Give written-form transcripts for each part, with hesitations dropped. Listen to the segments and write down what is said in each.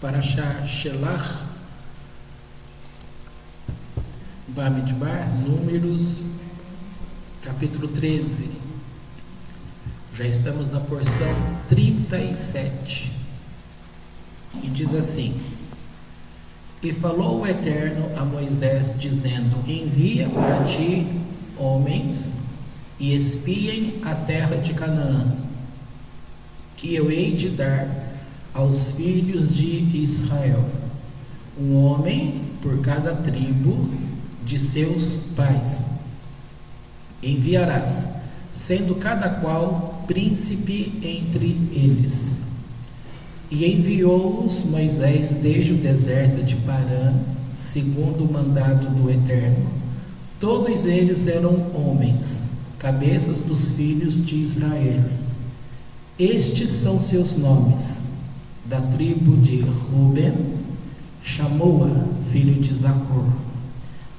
Parashá Shelach, Bamidbar, Números, capítulo 13. Já estamos na porção 37. E diz assim: E falou o Eterno a Moisés, dizendo: Envia para ti homens e espiem a terra de Canaã, que eu hei de dar aos filhos de Israel, um homem por cada tribo de seus pais. Enviarás, sendo cada qual príncipe entre eles. E enviou-os Moisés desde o deserto de Parã, segundo o mandado do Eterno. Todos eles eram homens, cabeças dos filhos de Israel. Estes são seus nomes: da tribo de Ruben, Shamoa, filho de Zacor;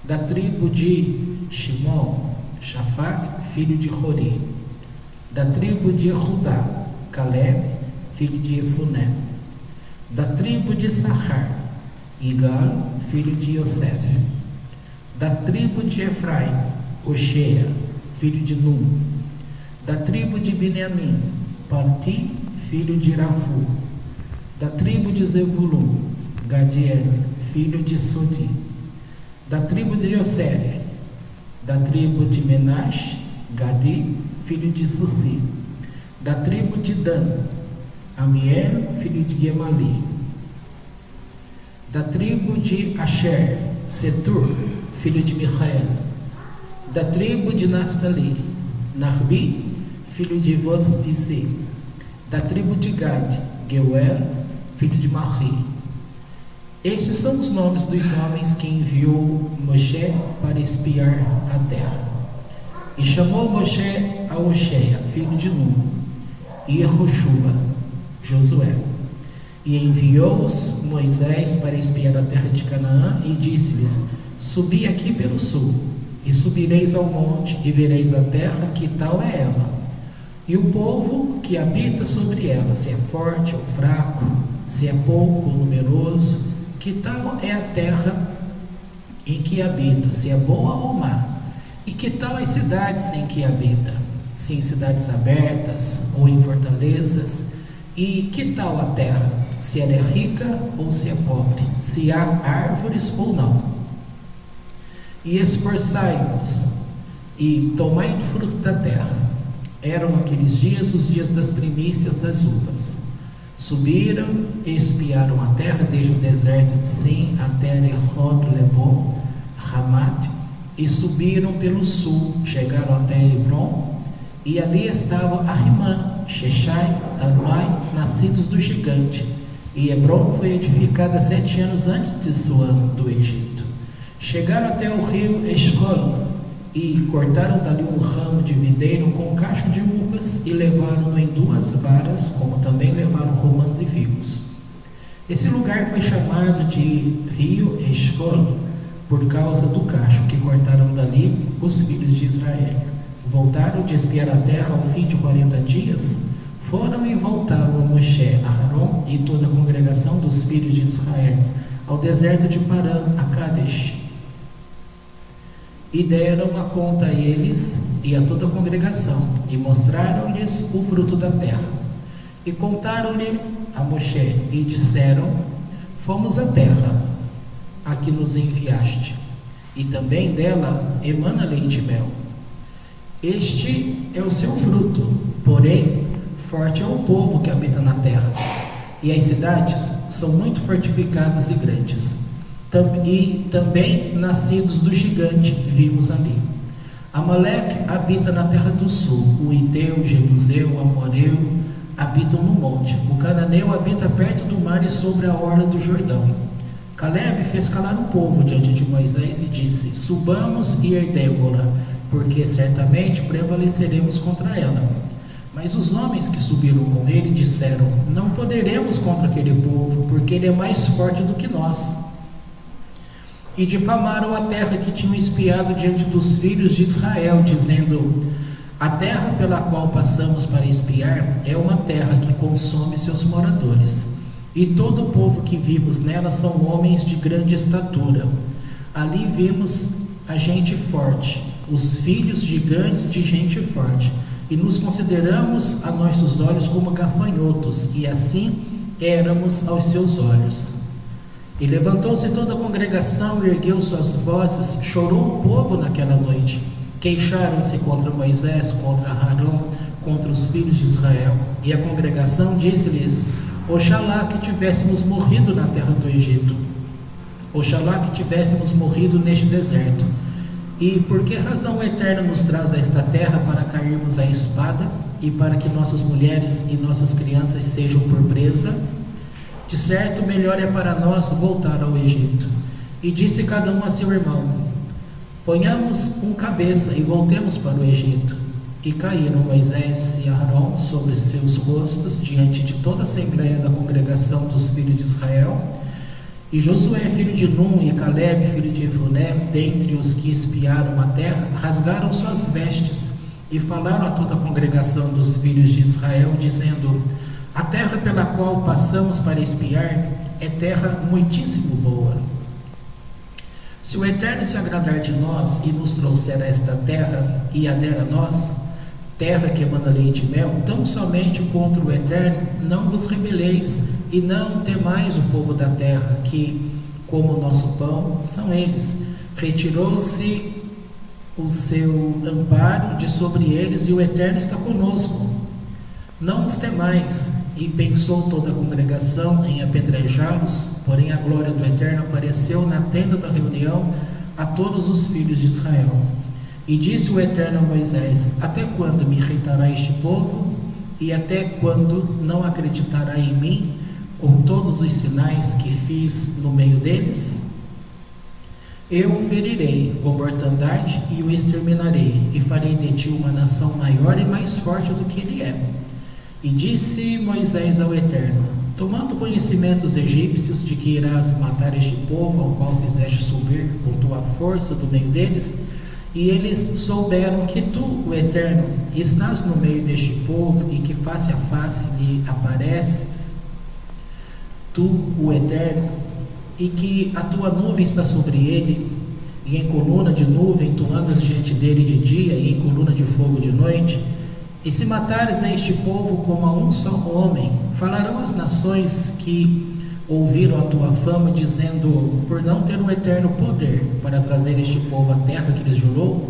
da tribo de Shimon, Shafat, filho de Hori; da tribo de Judá, Caleb, filho de Efuné; da tribo de Sachar, Igal, filho de Yosef; da tribo de Efraim, Oshea, filho de Num; da tribo de Benyamim, Parti, filho de Rafu; da tribo de Zebulun, Gadiel, filho de Sodi; da tribo de Yosef; da tribo de Menash, Gadi, filho de Susi; da tribo de Dan, Amiel, filho de Gemali; da tribo de Asher, Setur, filho de Michael; da tribo de Naphtali, Nahbi, filho de Vosbisi; da tribo de Gad, Geuel, filho de Mahi. Estes são os nomes dos homens que enviou Moshe para espiar a terra. E chamou Moshe a Oshea, filho de Num, e Yehoshua, Josué. E enviou-os Moisés para espiar a terra de Canaã, e disse-lhes: Subi aqui pelo sul, e subireis ao monte, e vereis a terra, que tal é ela, e o povo que habita sobre ela, se é forte ou fraco, se é pouco ou numeroso, que tal é a terra em que habita, se é boa ou má, e que tal as cidades em que habita, se em cidades abertas ou em fortalezas, e que tal a terra, se ela é rica ou se é pobre, se há árvores ou não. E esforçai-vos e tomai do fruto da terra. Eram aqueles dias os dias das primícias das uvas. Subiram e espiaram a terra desde o deserto de Sim até Rehod Lebon, Ramat, e subiram pelo sul, chegaram até Hebron, e ali estavam Ahimã, Sheshai, Talmai, nascidos do gigante. E Hebron foi edificada 7 anos antes de Suã, do Egito. Chegaram até o rio Escol, e cortaram dali um ramo de videiro com um cacho de uvas, e levaram-no em 2 varas, como também levaram romãs e figos. Esse lugar foi chamado de Rio Escol, por causa do cacho que cortaram dali os filhos de Israel. Voltaram de espiar a terra ao fim de 40 dias, foram e voltaram a Moshe, a Aharon e toda a congregação dos filhos de Israel, ao deserto de Parã, a Kadesh. E deram a conta a eles e a toda a congregação, e mostraram-lhes o fruto da terra. E contaram-lhe a Moshe, e disseram: Fomos à terra a que nos enviaste, e também dela emana leite e mel. Este é o seu fruto, porém forte é o povo que habita na terra, e as cidades são muito fortificadas e grandes. E também nascidos do gigante vimos ali. Amaleque habita na terra do sul, o Iteu, o Jebuseu, o Amoreu habitam no monte, o Cananeu habita perto do mar e sobre a orla do Jordão. Caleb fez calar o povo diante de Moisés e disse: Subamos e herdemo-la, porque certamente prevaleceremos contra ela. Mas os homens que subiram com ele disseram: Não poderemos contra aquele povo, porque ele é mais forte do que nós. E difamaram a terra que tinham espiado diante dos filhos de Israel, dizendo: A terra pela qual passamos para espiar é uma terra que consome seus moradores. e todo o povo que vimos nela são homens de grande estatura. Ali vimos a gente forte, os filhos gigantes de gente forte, e nos consideramos a nossos olhos como gafanhotos, e assim éramos aos seus olhos. E levantou-se toda a congregação e ergueu suas vozes, chorou o povo naquela noite. Queixaram-se contra Moisés, contra Arão, contra os filhos de Israel. E a congregação disse-lhes: Oxalá que tivéssemos morrido na terra do Egito. Oxalá que tivéssemos morrido neste deserto. E por que razão o Eterno nos traz a esta terra para cairmos à espada e para que nossas mulheres e nossas crianças sejam por presa? De certo, melhor é para nós voltar ao Egito. E disse cada um a seu irmão: Ponhamos um cabeça e voltemos para o Egito. E caíram Moisés e Arão sobre seus rostos diante de toda a assembleia da congregação dos filhos de Israel. E Josué, filho de Num, e Calebe, filho de Efuné, dentre os que espiaram a terra, rasgaram suas vestes e falaram a toda a congregação dos filhos de Israel, dizendo: A terra pela qual passamos para espiar é terra muitíssimo boa. Se o Eterno se agradar de nós e nos trouxer a esta terra e a der a nós, terra que emana leite e mel, tão somente contra o Eterno não vos rebeleis e não temais o povo da terra, que, como o nosso pão, são eles. Retirou-se o seu amparo de sobre eles e o Eterno está conosco. Não os temais. E pensou toda a congregação em apedrejá-los, porém a glória do Eterno apareceu na tenda da reunião a todos os filhos de Israel. E disse o Eterno a Moisés: Até quando me irritará este povo? E até quando não acreditará em mim, com todos os sinais que fiz no meio deles? Eu o ferirei com mortandade e o exterminarei, e farei de ti uma nação maior e mais forte do que ele é. E disse Moisés ao Eterno: Tomando conhecimento os egípcios de que irás matar este povo, ao qual fizeste subir com tua força do meio deles, e eles souberam que tu, o Eterno, estás no meio deste povo e que face a face lhe apareces, tu, o Eterno, e que a tua nuvem está sobre ele, e em coluna de nuvem tu andas diante dele de dia e em coluna de fogo de noite, e se matares a este povo como a um só homem, falarão as nações que ouviram a tua fama, dizendo: por não ter o eterno poder para trazer este povo à terra que lhes jurou,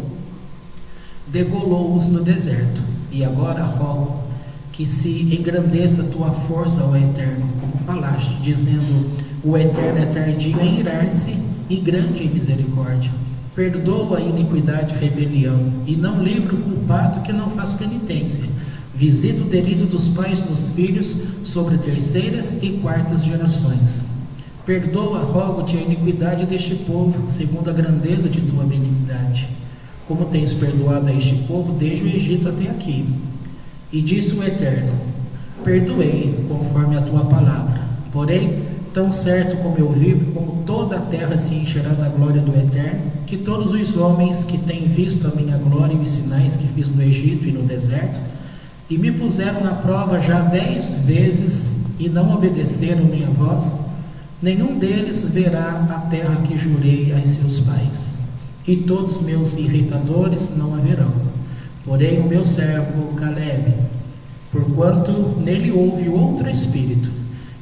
degolou-os no deserto. E agora rogo que se engrandeça a tua força, ó Eterno, como falaste, dizendo: o Eterno é tardio em irar-se e grande em misericórdia. Perdoa a iniquidade e rebelião, e não livra o culpado que não faz penitência. Visita o delito dos pais nos filhos, sobre terceiras e quartas gerações. Perdoa, rogo-te, a iniquidade deste povo, segundo a grandeza de tua benignidade, como tens perdoado a este povo desde o Egito até aqui. E disse o Eterno: perdoei, conforme a tua palavra. Porém, tão certo como eu vivo, como toda a terra se encherá da glória do Eterno, que todos os homens que têm visto a minha glória e os sinais que fiz no Egito e no deserto, e me puseram à prova já 10 vezes e não obedeceram minha voz, nenhum deles verá a terra que jurei a seus pais, e todos meus irritadores não a verão. Porém o meu servo Calebe, porquanto nele houve outro espírito,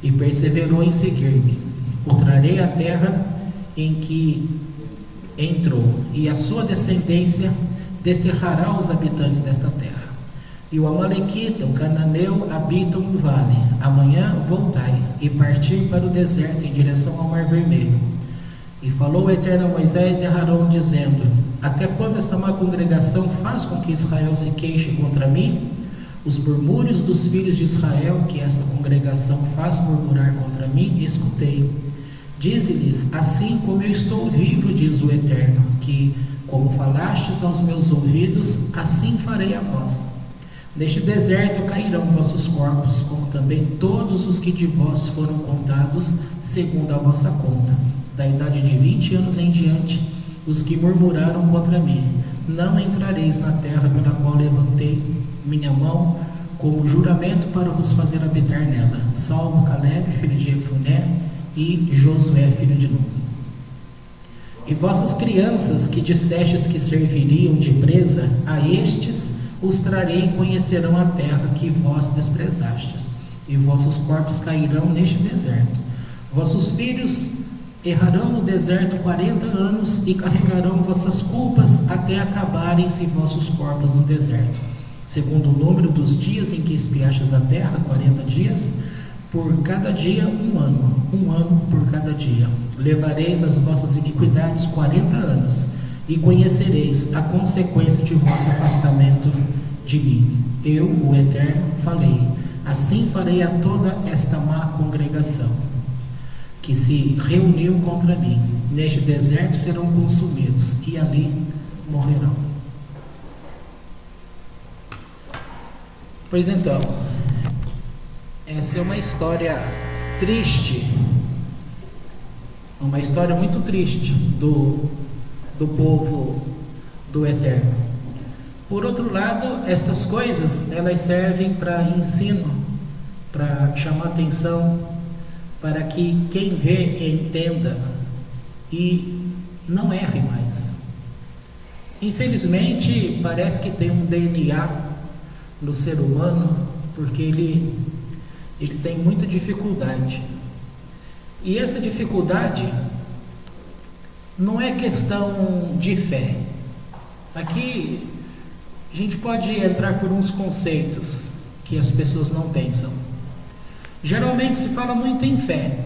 e perseverou em seguir-me, o trarei à terra em que entrou, e a sua descendência desterrará os habitantes desta terra. E o amalequita, o cananeu, habitam no vale. Amanhã voltai e partir para o deserto em direção ao Mar Vermelho. E falou o Eterno a Moisés e a Arão, dizendo: até quando esta má congregação faz com que Israel se queixe contra mim? Os murmúrios dos filhos de Israel, que esta congregação faz murmurar contra mim, escutei. Dize-lhes: assim como eu estou vivo, diz o Eterno, que, como falastes aos meus ouvidos, assim farei a vós. Neste deserto cairão vossos corpos, como também todos os que de vós foram contados, segundo a vossa conta, da idade de 20 anos em diante, os que murmuraram contra mim. Não entrareis na terra pela qual levantei minha mão como juramento para vos fazer habitar nela, salvo Caleb, filho de Jefuné, e Josué, filho de Nun. E vossas crianças, que dissestes que serviriam de presa, a estes os trarei e conhecerão a terra que vós desprezastes, e vossos corpos cairão neste deserto. Vossos filhos errarão no deserto 40 anos e carregarão vossas culpas até acabarem-se vossos corpos no deserto. Segundo o número dos dias em que espiastes a terra, 40 dias, por cada dia um ano por cada dia. Levareis as vossas iniquidades 40 anos, e conhecereis a consequência de vosso afastamento de mim. Eu, o Eterno, falei. Assim farei a toda esta má congregação, que se reuniu contra mim. Neste deserto serão consumidos, e ali morrerão. Pois então, essa é uma história triste, uma história muito triste do povo do Eterno. Por outro lado, estas coisas, elas servem para ensino, para chamar atenção, para que quem vê entenda e não erre mais. Infelizmente, parece que tem um DNA no ser humano, porque ele tem muita dificuldade. E essa dificuldade não é questão de fé. Aqui a gente pode entrar por uns conceitos que as pessoas não pensam. Geralmente se fala muito em fé,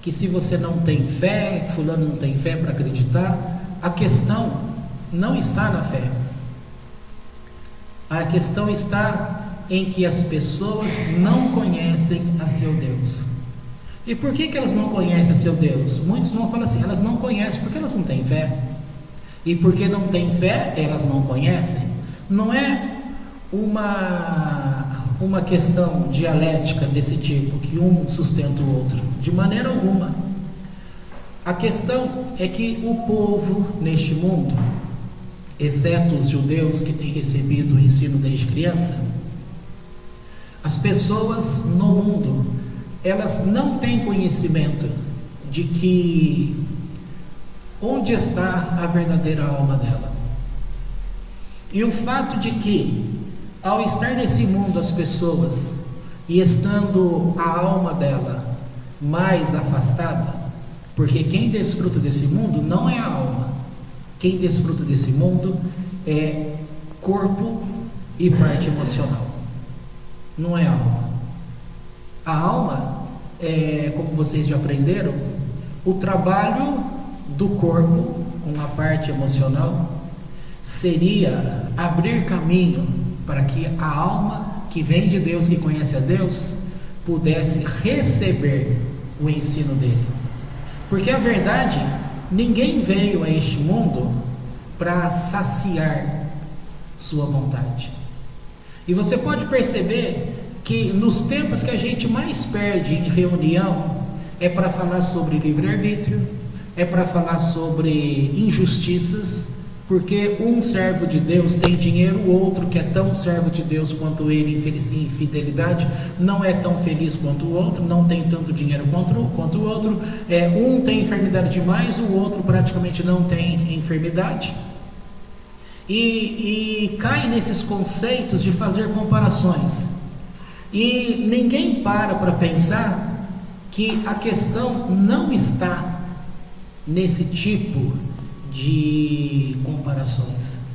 que se você não tem fé, fulano não tem fé para acreditar. A questão não está na fé. A questão está em que as pessoas não conhecem a seu Deus. E por que elas não conhecem a seu Deus? Muitos vão falar assim, elas não conhecem porque elas não têm fé. E porque não têm fé, elas não conhecem. Não é uma questão dialética desse tipo, que um sustenta o outro, de maneira alguma. A questão é que o povo neste mundo, exceto os judeus que têm recebido o ensino desde criança, as pessoas no mundo, elas não têm conhecimento de que onde está a verdadeira alma dela. E o fato de que, ao estar nesse mundo as pessoas, e estando a alma dela mais afastada, porque quem desfruta desse mundo não é a alma, quem desfruta desse mundo é corpo e parte emocional, não é a alma. A alma é, como vocês já aprenderam, o trabalho do corpo com a parte emocional seria abrir caminho para que a alma que vem de Deus, que conhece a Deus, pudesse receber o ensino dele. Porque a verdade, ninguém veio a este mundo para saciar sua vontade. E você pode perceber que nos tempos que a gente mais perde em reunião é para falar sobre livre-arbítrio, é para falar sobre injustiças, porque um servo de Deus tem dinheiro, o outro que é tão servo de Deus quanto ele em infidelidade, não é tão feliz quanto o outro, não tem tanto dinheiro quanto o outro, um tem enfermidade demais, o outro praticamente não tem enfermidade, e cai nesses conceitos de fazer comparações, e ninguém para pensar que a questão não está nesse tipo de comparações.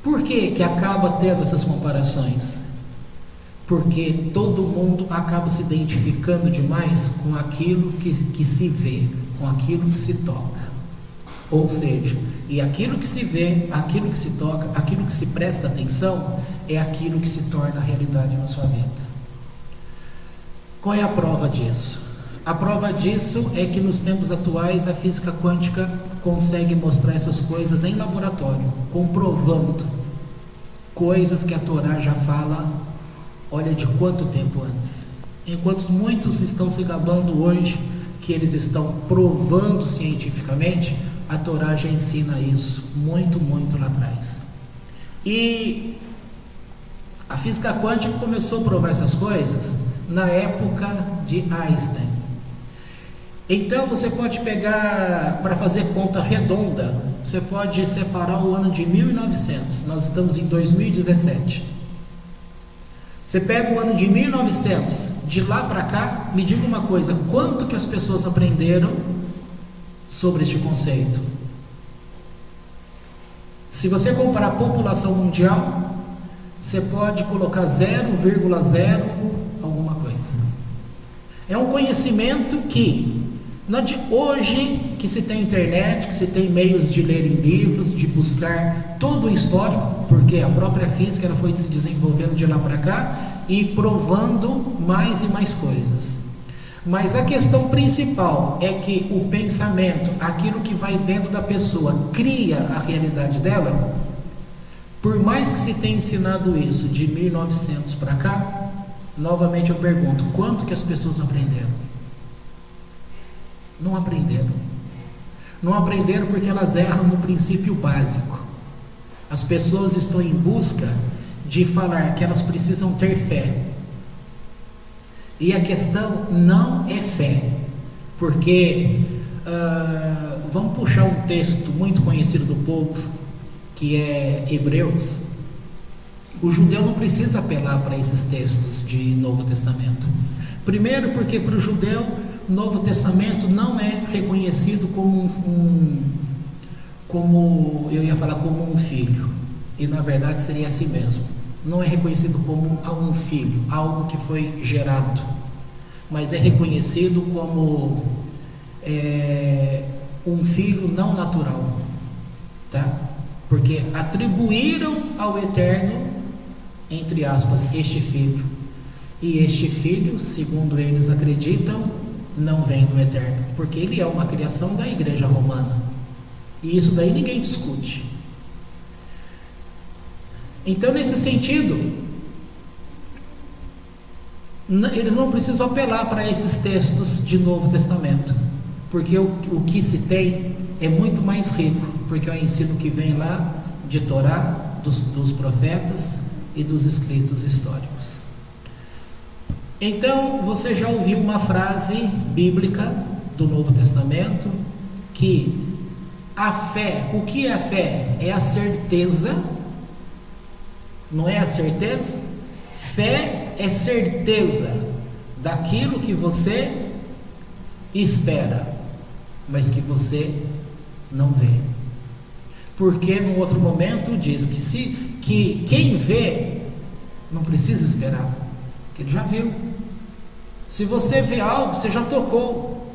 Por que acaba tendo essas comparações? Porque todo mundo acaba se identificando demais com aquilo que se vê, com aquilo que se toca. Ou seja, e aquilo que se vê, aquilo que se toca, aquilo que se presta atenção, é aquilo que se torna realidade na sua vida. Qual é a prova disso? A prova disso é que nos tempos atuais a física quântica consegue mostrar essas coisas em laboratório, comprovando coisas que a Torá já fala, olha de quanto tempo antes. Enquanto muitos estão se gabando hoje que eles estão provando cientificamente, a Torá já ensina isso muito lá atrás. E A física quântica começou a provar essas coisas na época de Einstein. Então você pode pegar, para fazer conta redonda, você pode separar o ano de 1900, nós estamos em 2017. Você pega o ano de 1900, de lá para cá, me diga uma coisa, quanto que as pessoas aprenderam sobre este conceito? Se você comparar a população mundial, você pode colocar 0,0 alguma coisa. É um conhecimento que, hoje que se tem internet, que se tem meios de ler em livros, de buscar todo o histórico, porque a própria física ela foi se desenvolvendo de lá para cá e provando mais e mais coisas. Mas a questão principal é que o pensamento, aquilo que vai dentro da pessoa, cria a realidade dela. Por mais que se tenha ensinado isso de 1900 para cá, novamente eu pergunto, quanto que as pessoas aprenderam? Não aprenderam. Não aprenderam porque elas erram no princípio básico. As pessoas estão em busca de falar que elas precisam ter fé. E a questão não é fé, porque vamos puxar um texto muito conhecido do povo, que é Hebreus. O judeu não precisa apelar para esses textos de Novo Testamento. Primeiro porque para o judeu, Novo Testamento não é reconhecido como como um filho, e na verdade seria assim mesmo. Não é reconhecido como um filho, algo que foi gerado, mas é reconhecido como um filho não natural, tá? Porque atribuíram ao Eterno, entre aspas, este filho, e este filho, segundo eles acreditam, não vem do Eterno, porque ele é uma criação da igreja romana, e isso daí ninguém discute. Então, nesse sentido, eles não precisam apelar para esses textos de Novo Testamento, porque o que se tem é muito mais rico, porque é o ensino que vem lá de Torá, dos profetas e dos escritos históricos. Então, você já ouviu uma frase bíblica do Novo Testamento, que a fé, o que é a fé? É a certeza. Não é a certeza? Fé é certeza daquilo que você espera, mas que você não vê. Porque no outro momento diz que quem vê não precisa esperar, porque ele já viu. Se você vê algo, você já tocou.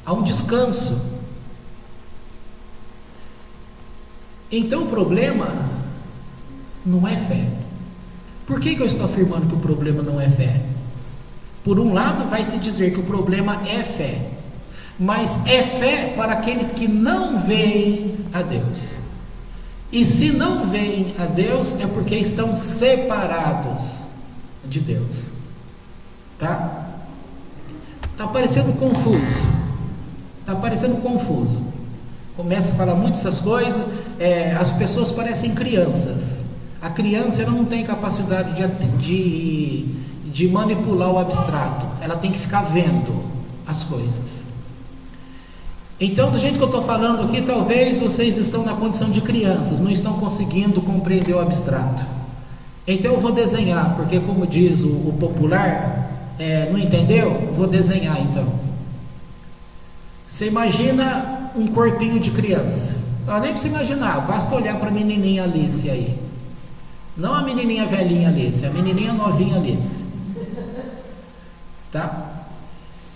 Há um descanso. Então o problema não é fé. Por que eu estou afirmando que o problema não é fé? Por um lado, vai se dizer que o problema é fé, mas é fé para aqueles que não veem a Deus. E se não veem a Deus, é porque estão separados de Deus. Tá? Está parecendo confuso. Está parecendo confuso. Começa a falar muito essas coisas. As pessoas parecem crianças. A criança ela não tem capacidade de manipular o abstrato. Ela tem que ficar vendo as coisas. Então, do jeito que eu estou falando aqui, talvez vocês estão na condição de crianças, não estão conseguindo compreender o abstrato. Então eu vou desenhar, porque como diz o popular, não entendeu? Vou desenhar então. Você imagina um corpinho de criança. Nem precisa imaginar, basta olhar para a menininha Alice aí. Não a menininha velhinha Alice, a menininha novinha Alice. Tá?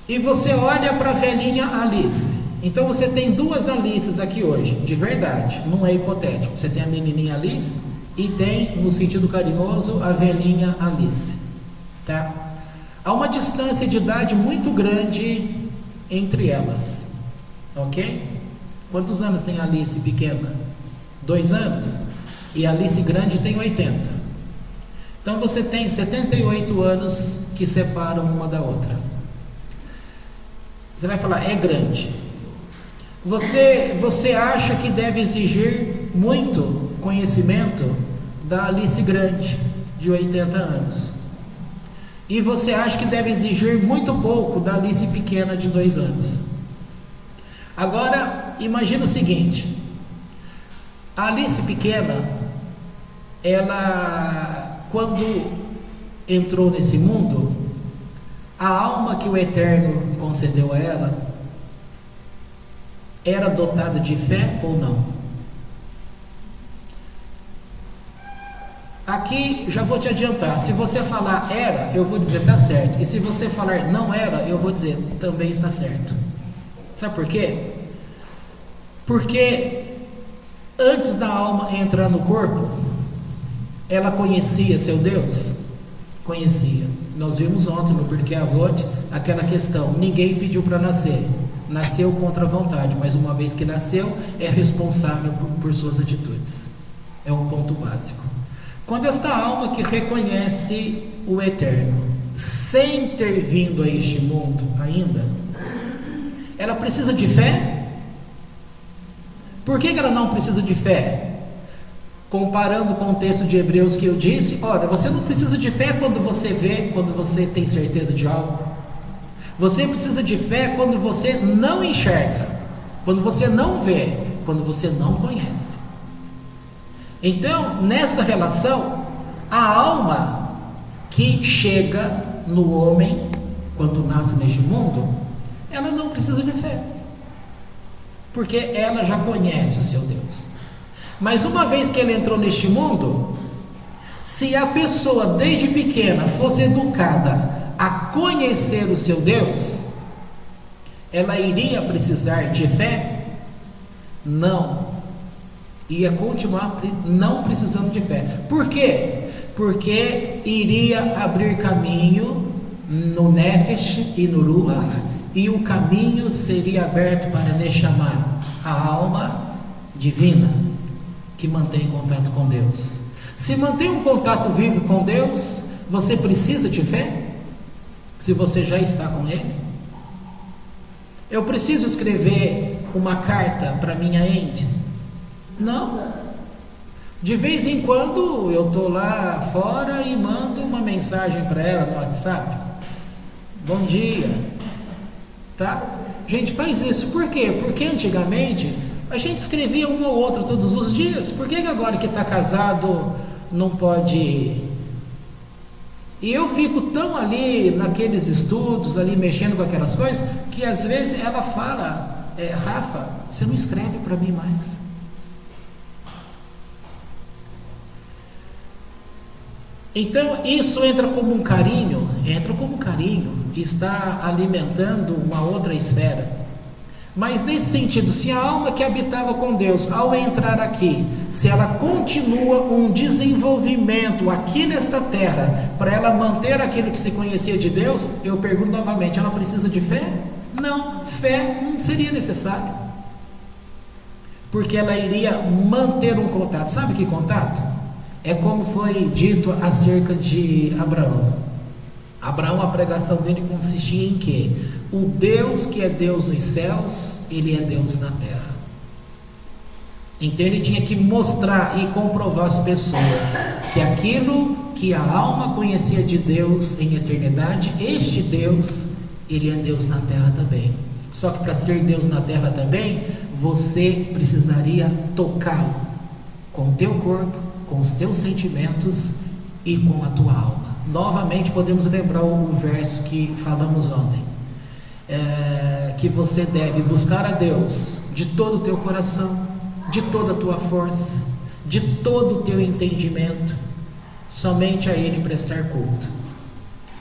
E você olha para a velhinha Alice. Então você tem duas Alices aqui hoje, de verdade, não é hipotético. Você tem a menininha Alice e tem, no sentido carinhoso, a velhinha Alice. Tá? Há uma distância de idade muito grande entre elas. Ok? Quantos anos tem a Alice pequena? 2 anos? E a Alice grande tem 80. Então você tem 78 anos que separam uma da outra. Você vai falar, é grande. Você acha que deve exigir muito conhecimento da Alice grande, de 80 anos. E você acha que deve exigir muito pouco da Alice pequena de 2 anos. Agora, imagina o seguinte: a Alice pequena, ela, quando entrou nesse mundo, a alma que o Eterno concedeu a ela era dotada de fé ou não? Aqui já vou te adiantar: se você falar era, eu vou dizer está certo, e se você falar não era, eu vou dizer também está certo. Sabe por quê? Porque antes da alma entrar no corpo, ela conhecia seu Deus? Conhecia. Nós vimos ontem no Pirkei Avot aquela questão: ninguém pediu para nascer, nasceu contra a vontade, mas uma vez que nasceu, é responsável por suas atitudes. É um ponto básico. Quando esta alma que reconhece o Eterno, sem ter vindo a este mundo ainda, ela precisa de fé? Por que ela não precisa de fé? Comparando com o texto de Hebreus que eu disse, olha, você não precisa de fé quando você vê, quando você tem certeza de algo. Você precisa de fé quando você não enxerga, quando você não vê, quando você não conhece. Então, nesta relação, a alma que chega no homem, quando nasce neste mundo, ela não precisa de fé, porque ela já conhece o seu Deus. Mas uma vez que ela entrou neste mundo, se a pessoa desde pequena fosse educada a conhecer o seu Deus, ela iria precisar de fé? Não. Ia continuar não precisando de fé. Por quê? Porque iria abrir caminho no Nefesh e no Ruach, e o caminho seria aberto para Neshama, a alma divina que mantém contato com Deus. Se mantém um contato vivo com Deus, você precisa de fé? Se você já está com Ele? Eu preciso escrever uma carta para minha ente? Não. De vez em quando eu estou lá fora e mando uma mensagem para ela no WhatsApp: bom dia, tá? Gente, faz isso. Por quê? Porque antigamente a gente escrevia um ao outro todos os dias. Por que agora que está casado não pode? E eu fico tão ali naqueles estudos, ali mexendo com aquelas coisas, que às vezes ela fala: Rafa, você não escreve para mim mais? Então isso entra como um carinho, e está alimentando uma outra esfera. Mas nesse sentido, se a alma que habitava com Deus, ao entrar aqui, se ela continua um desenvolvimento aqui nesta terra, para ela manter aquilo que se conhecia de Deus, eu pergunto novamente: ela precisa de fé? Não, fé não seria necessário, porque ela iria manter um contato. Sabe que contato? É como foi dito acerca de Abraão. Abraão, a pregação dele consistia em quê? O Deus que é Deus nos céus, Ele é Deus na terra. Então ele tinha que mostrar e comprovar às pessoas que aquilo que a alma conhecia de Deus em eternidade, este Deus, Ele é Deus na terra também. Só que para ser Deus na terra também, você precisaria tocá-lo com o teu corpo, com os teus sentimentos e com a tua alma. Novamente podemos lembrar o verso que falamos ontem, que você deve buscar a Deus de todo o teu coração, de toda a tua força, de todo o teu entendimento, somente a Ele prestar culto.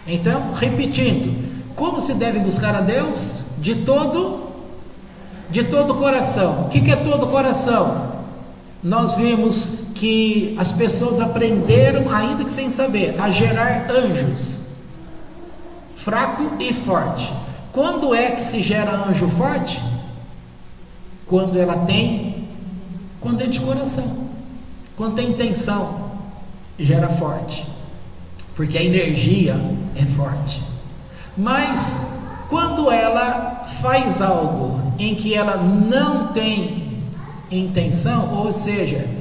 Então, repetindo, como se deve buscar a Deus? De todo o coração. O que é todo o coração? Nós vimos que as pessoas aprenderam, ainda que sem saber, a gerar anjos, fraco e forte. Quando é que se gera anjo forte? Quando é de coração, quando tem intenção, gera forte, porque a energia é forte. Mas quando ela faz algo em que ela não tem intenção, ou seja,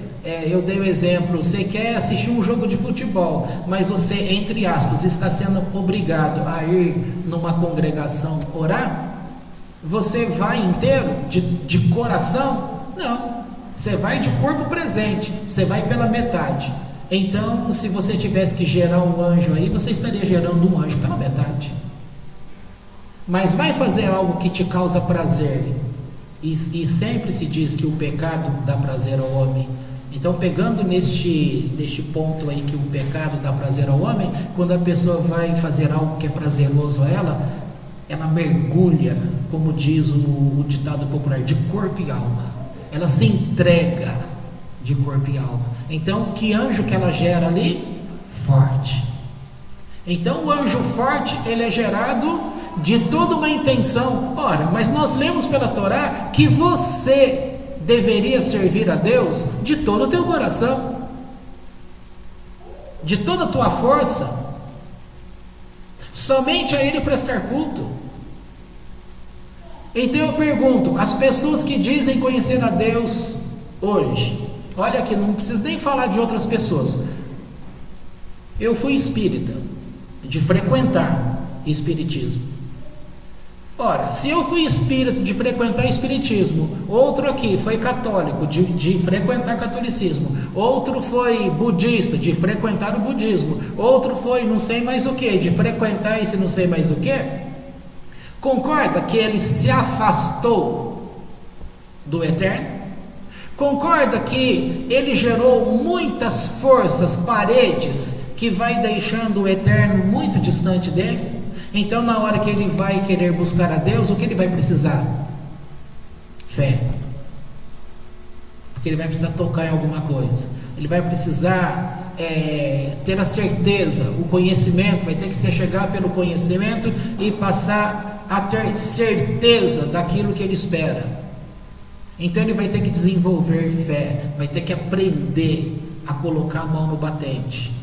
Eu dei o exemplo, você quer assistir um jogo de futebol, mas você, entre aspas, está sendo obrigado a ir numa congregação orar, você vai inteiro, de coração? Não, você vai de corpo presente, você vai pela metade. Então, se você tivesse que gerar um anjo aí, você estaria gerando um anjo pela metade. Mas vai fazer algo que te causa prazer, e sempre se diz que o pecado dá prazer ao homem. Então, pegando neste ponto aí que o pecado dá prazer ao homem, quando a pessoa vai fazer algo que é prazeroso a ela mergulha, como diz o ditado popular, de corpo e alma. Ela se entrega de corpo e alma. Então, que anjo que ela gera ali? Forte. Então, o anjo forte, ele é gerado de toda uma intenção. Ora, mas nós lemos pela Torá que você deveria servir a Deus de todo o teu coração, de toda a tua força, somente a Ele prestar culto. Então eu pergunto, as pessoas que dizem conhecer a Deus hoje, olha aqui, não preciso nem falar de outras pessoas. Eu fui espírita, de frequentar espiritismo. Ora, se eu fui espírita de frequentar espiritismo, outro aqui foi católico, de frequentar catolicismo, outro foi budista, de frequentar o budismo, outro foi não sei mais o que, de frequentar esse não sei mais o que, concorda que ele se afastou do Eterno? Concorda que ele gerou muitas forças, paredes, que vai deixando o Eterno muito distante dele? Então, na hora que ele vai querer buscar a Deus, o que ele vai precisar? Fé. Porque ele vai precisar tocar em alguma coisa. Ele vai precisar ter a certeza, o conhecimento, vai ter que se chegar pelo conhecimento e passar a ter certeza daquilo que ele espera. Então, ele vai ter que desenvolver fé, vai ter que aprender a colocar a mão no batente.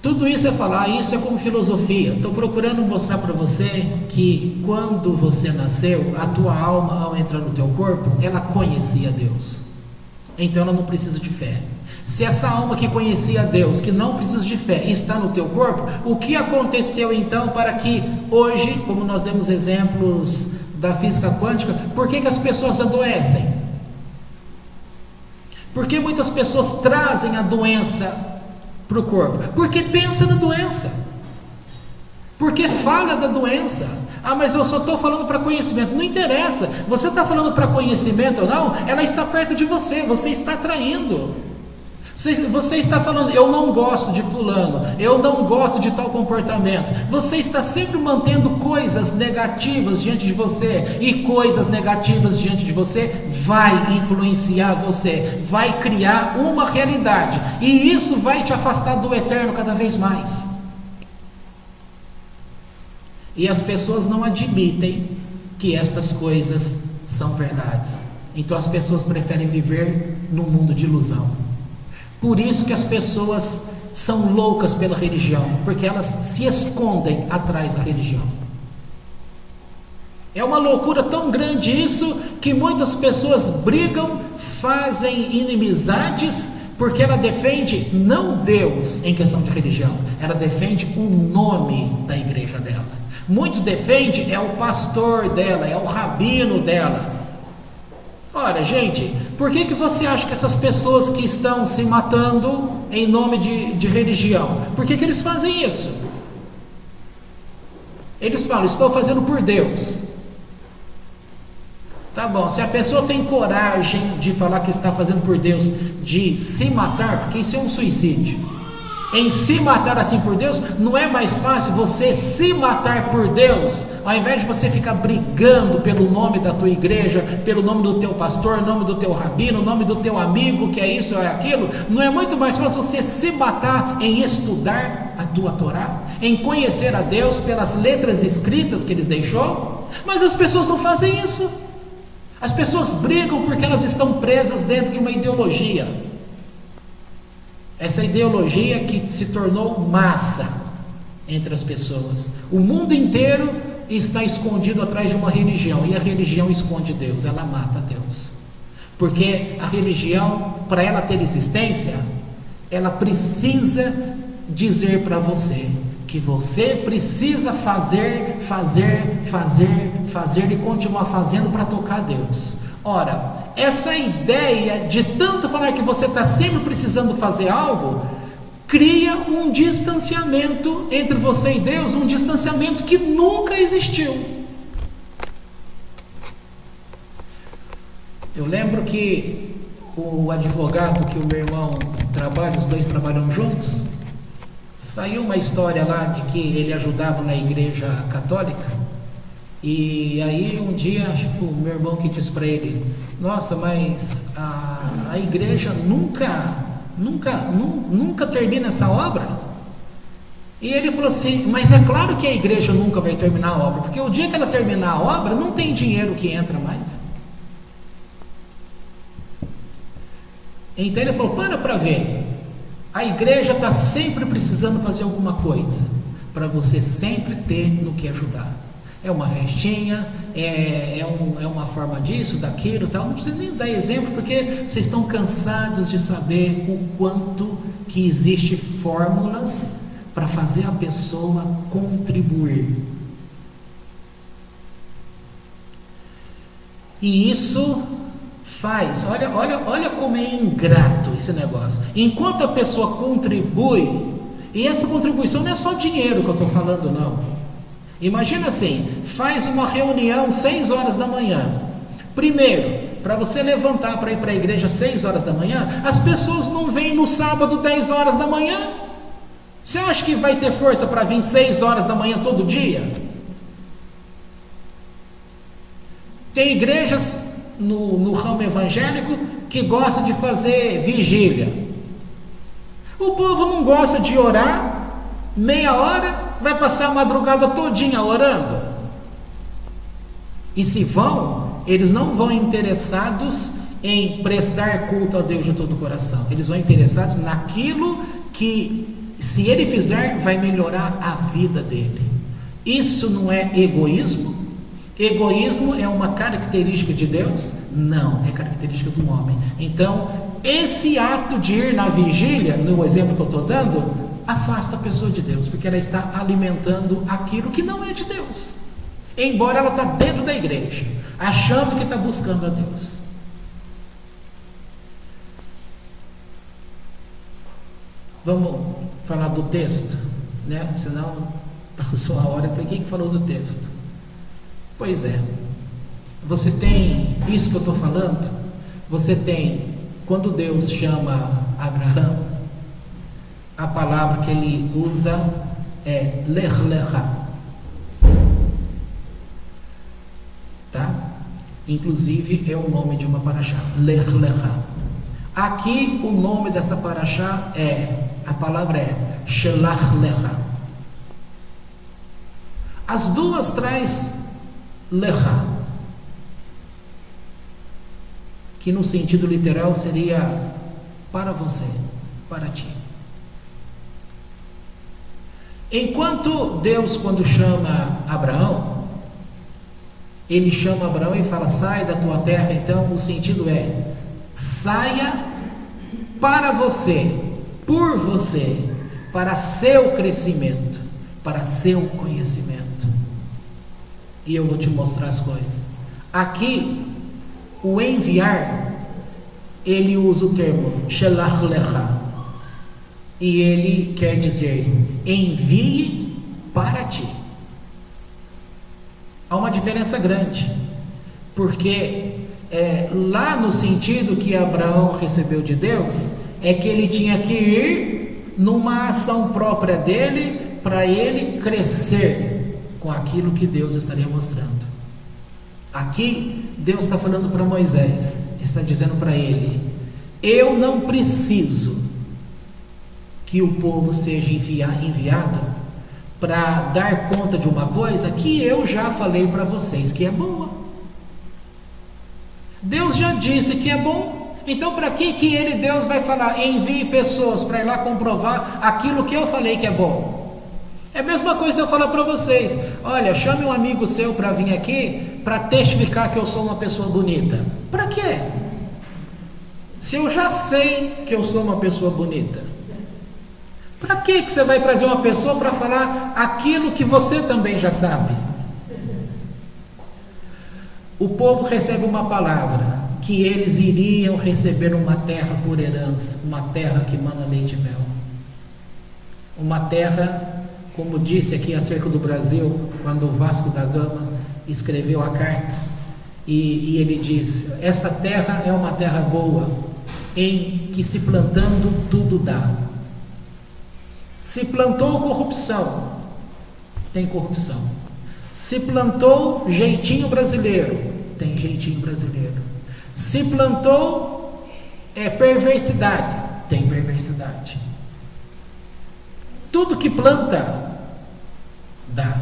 Tudo isso é falar, isso é como filosofia. Estou procurando mostrar para você que quando você nasceu, a tua alma, ao entrar no teu corpo, ela conhecia Deus. Então ela não precisa de fé. Se essa alma que conhecia Deus, que não precisa de fé, está no teu corpo, o que aconteceu então para que hoje, como nós demos exemplos da física quântica, por que as pessoas adoecem? Por que muitas pessoas trazem a doença para o corpo? Porque pensa na doença, porque fala da doença. Mas eu só estou falando para conhecimento. Não interessa, você está falando para conhecimento ou não, ela está perto de você, você está atraindo. Você está falando, eu não gosto de fulano, eu não gosto de tal comportamento. Você está sempre mantendo coisas negativas diante de você, e coisas negativas diante de você vai influenciar você, vai criar uma realidade, e isso vai te afastar do Eterno cada vez mais. E as pessoas não admitem que estas coisas são verdades. Então as pessoas preferem viver num mundo de ilusão. Por isso que as pessoas são loucas pela religião, porque elas se escondem atrás da religião. É uma loucura tão grande isso, que muitas pessoas brigam, fazem inimizades, porque ela defende não Deus em questão de religião, ela defende o nome da igreja dela. Muitos defendem o pastor dela, é o rabino dela. Ora, gente, por que você acha que essas pessoas que estão se matando em nome de religião, por que eles fazem isso? Eles falam, estou fazendo por Deus. Tá bom, se a pessoa tem coragem de falar que está fazendo por Deus, de se matar, porque isso é um suicídio, em se matar assim por Deus, não é mais fácil você se matar por Deus, ao invés de você ficar brigando pelo nome da tua igreja, pelo nome do teu pastor, nome do teu rabino, nome do teu amigo, que é isso ou é aquilo? Não é muito mais fácil você se matar em estudar a tua Torá, em conhecer a Deus pelas letras escritas que Ele deixou? Mas as pessoas não fazem isso. As pessoas brigam porque elas estão presas dentro de uma ideologia. Essa ideologia que se tornou massa entre as pessoas. O mundo inteiro está escondido atrás de uma religião, e a religião esconde Deus, ela mata Deus. Porque a religião, para ela ter existência, ela precisa dizer para você que você precisa fazer e continuar fazendo para tocar a Deus. Ora, essa ideia de tanto falar que você está sempre precisando fazer algo, cria um distanciamento entre você e Deus, um distanciamento que nunca existiu. Eu lembro que o advogado que o meu irmão trabalha, os dois trabalham juntos, saiu uma história lá de que ele ajudava na igreja católica, e aí um dia, acho que o meu irmão que disse para ele: nossa, mas a igreja nunca termina essa obra? E ele falou assim: mas é claro que a igreja nunca vai terminar a obra, porque o dia que ela terminar a obra, não tem dinheiro que entra mais. Então ele falou: para ver, a igreja está sempre precisando fazer alguma coisa, para você sempre ter no que ajudar. É uma festinha, é uma forma disso, daquilo, tal. Não precisa nem dar exemplo, porque vocês estão cansados de saber o quanto que existe fórmulas para fazer a pessoa contribuir. E isso faz, olha como é ingrato esse negócio. Enquanto a pessoa contribui, e essa contribuição não é só dinheiro que eu estou falando, não. Imagina assim, faz uma reunião 6 horas da manhã. Primeiro, para você levantar para ir para a igreja 6 horas da manhã, as pessoas não vêm no sábado 10 horas da manhã. Você acha que vai ter força para vir 6 horas da manhã todo dia? Tem igrejas no ramo evangélico que gosta de fazer vigília. O povo não gosta de orar meia hora, vai passar a madrugada todinha orando. E se vão, eles não vão interessados em prestar culto a Deus de todo o coração. Eles vão interessados naquilo que, se ele fizer, vai melhorar a vida dele. Isso não é egoísmo? Egoísmo é uma característica de Deus? Não, é característica do homem. Então, esse ato de ir na vigília, no exemplo que eu estou dando, afasta a pessoa de Deus, porque ela está alimentando aquilo que não é de Deus, embora ela está dentro da igreja, achando que está buscando a Deus. Vamos falar do texto, né? Senão passou a hora. Eu falei: quem que falou do texto? Pois é, você tem isso que eu estou falando. Você tem, quando Deus chama Abraão, a palavra que ele usa é Lech Lecha, tá? Inclusive é o nome de uma paraxá, Lech Lecha. Aqui o nome dessa paraxá a palavra é Shelach Lecha. As duas traz Lecha, que no sentido literal seria para você, para ti. Enquanto Deus, quando chama Abraão, ele chama Abraão e fala: sai da tua terra. Então o sentido é: saia para você, por você, para seu crescimento, para seu conhecimento. E eu vou te mostrar as coisas. Aqui, o enviar, ele usa o termo Shelach Lecha, e ele quer dizer: envie para ti. Há uma diferença grande, porque lá no sentido que Abraão recebeu de Deus, é que ele tinha que ir numa ação própria dele, para ele crescer com aquilo que Deus estaria mostrando. Aqui Deus está falando para Moisés, está dizendo para ele: eu não preciso que o povo seja enviado para dar conta de uma coisa que eu já falei para vocês que é boa. Deus já disse que é bom, então para que Deus vai falar: envie pessoas para ir lá comprovar aquilo que eu falei que é bom? É a mesma coisa eu falar para vocês: olha, chame um amigo seu para vir aqui para testificar que eu sou uma pessoa bonita. Para quê? Se eu já sei que eu sou uma pessoa bonita, para que você vai trazer uma pessoa para falar aquilo que você também já sabe? O povo recebe uma palavra, que eles iriam receber uma terra por herança, uma terra que mana leite e mel. Uma terra, como disse aqui acerca do Brasil, quando o Vasco da Gama escreveu a carta, e ele disse: esta terra é uma terra boa, em que se plantando tudo dá. Se plantou corrupção, tem corrupção. Se plantou jeitinho brasileiro, tem jeitinho brasileiro. Se plantou perversidades, tem perversidade. Tudo que planta, dá.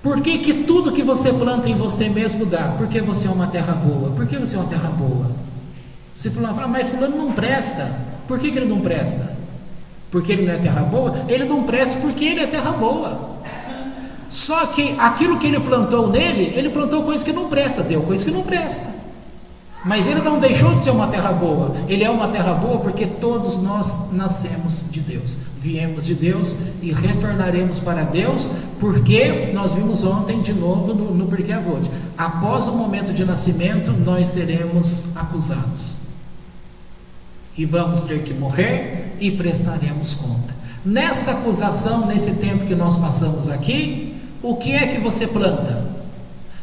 Por que tudo que você planta em você mesmo dá? Porque você é uma terra boa. Por que você é uma terra boa? Se fulano fala, mas fulano não presta. Por que ele não presta? Porque ele não é terra boa? Ele não presta porque ele é terra boa. Só que aquilo que ele plantou nele, ele plantou coisa que não presta, deu coisa que não presta. Mas ele não deixou de ser uma terra boa. Ele é uma terra boa porque todos nós nascemos de Deus, viemos de Deus e retornaremos para Deus, porque nós vimos ontem de novo no Porquê Avô. Após o momento de nascimento, nós seremos acusados e vamos ter que morrer e prestaremos conta. Nesta acusação, nesse tempo que nós passamos aqui, o que é que você planta?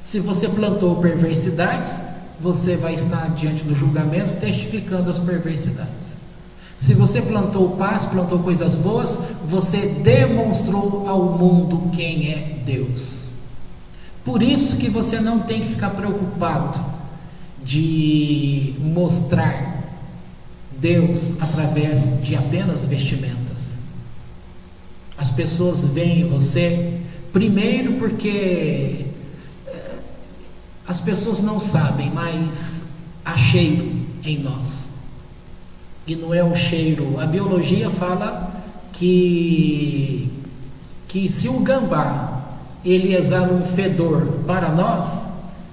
Se você plantou perversidades, você vai estar diante do julgamento testificando as perversidades. Se você plantou paz, plantou coisas boas, você demonstrou ao mundo quem é Deus. Por isso que você não tem que ficar preocupado de mostrar Deus através de apenas vestimentas. As pessoas veem em você, primeiro porque as pessoas não sabem, mas há cheiro em nós. E não é um cheiro. A biologia fala que se o gambá ele exala um fedor para nós,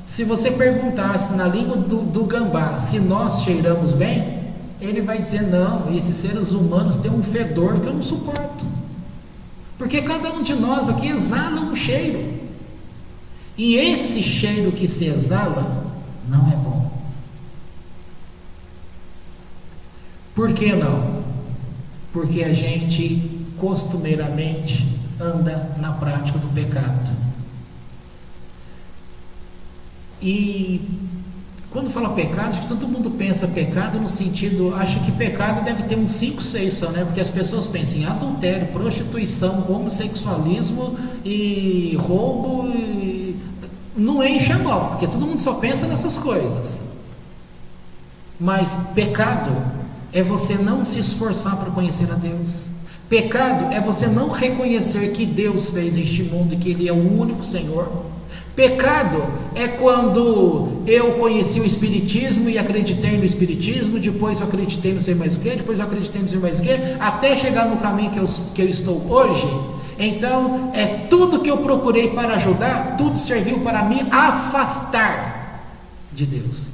se você perguntasse na língua do gambá se nós cheiramos bem, ele vai dizer: não, esses seres humanos têm um fedor que eu não suporto. Porque cada um de nós aqui exala um cheiro. E esse cheiro que se exala não é bom. Por que não? Porque a gente costumeiramente anda na prática do pecado. E quando fala pecado, acho que todo mundo pensa pecado no sentido, acho que pecado deve ter uns 5, 6 só, né? Porque as pessoas pensam em adultério, prostituição, homossexualismo e roubo, e não enche a mão, porque todo mundo só pensa nessas coisas. Mas pecado é você não se esforçar para conhecer a Deus. Pecado é você não reconhecer que Deus fez este mundo e que Ele é o único Senhor. Pecado é quando eu conheci o Espiritismo e acreditei no Espiritismo, depois eu acreditei não sei mais o que, depois eu acreditei não sei mais o que, até chegar no caminho que eu estou hoje. Então, tudo que eu procurei para ajudar, tudo serviu para me afastar de Deus.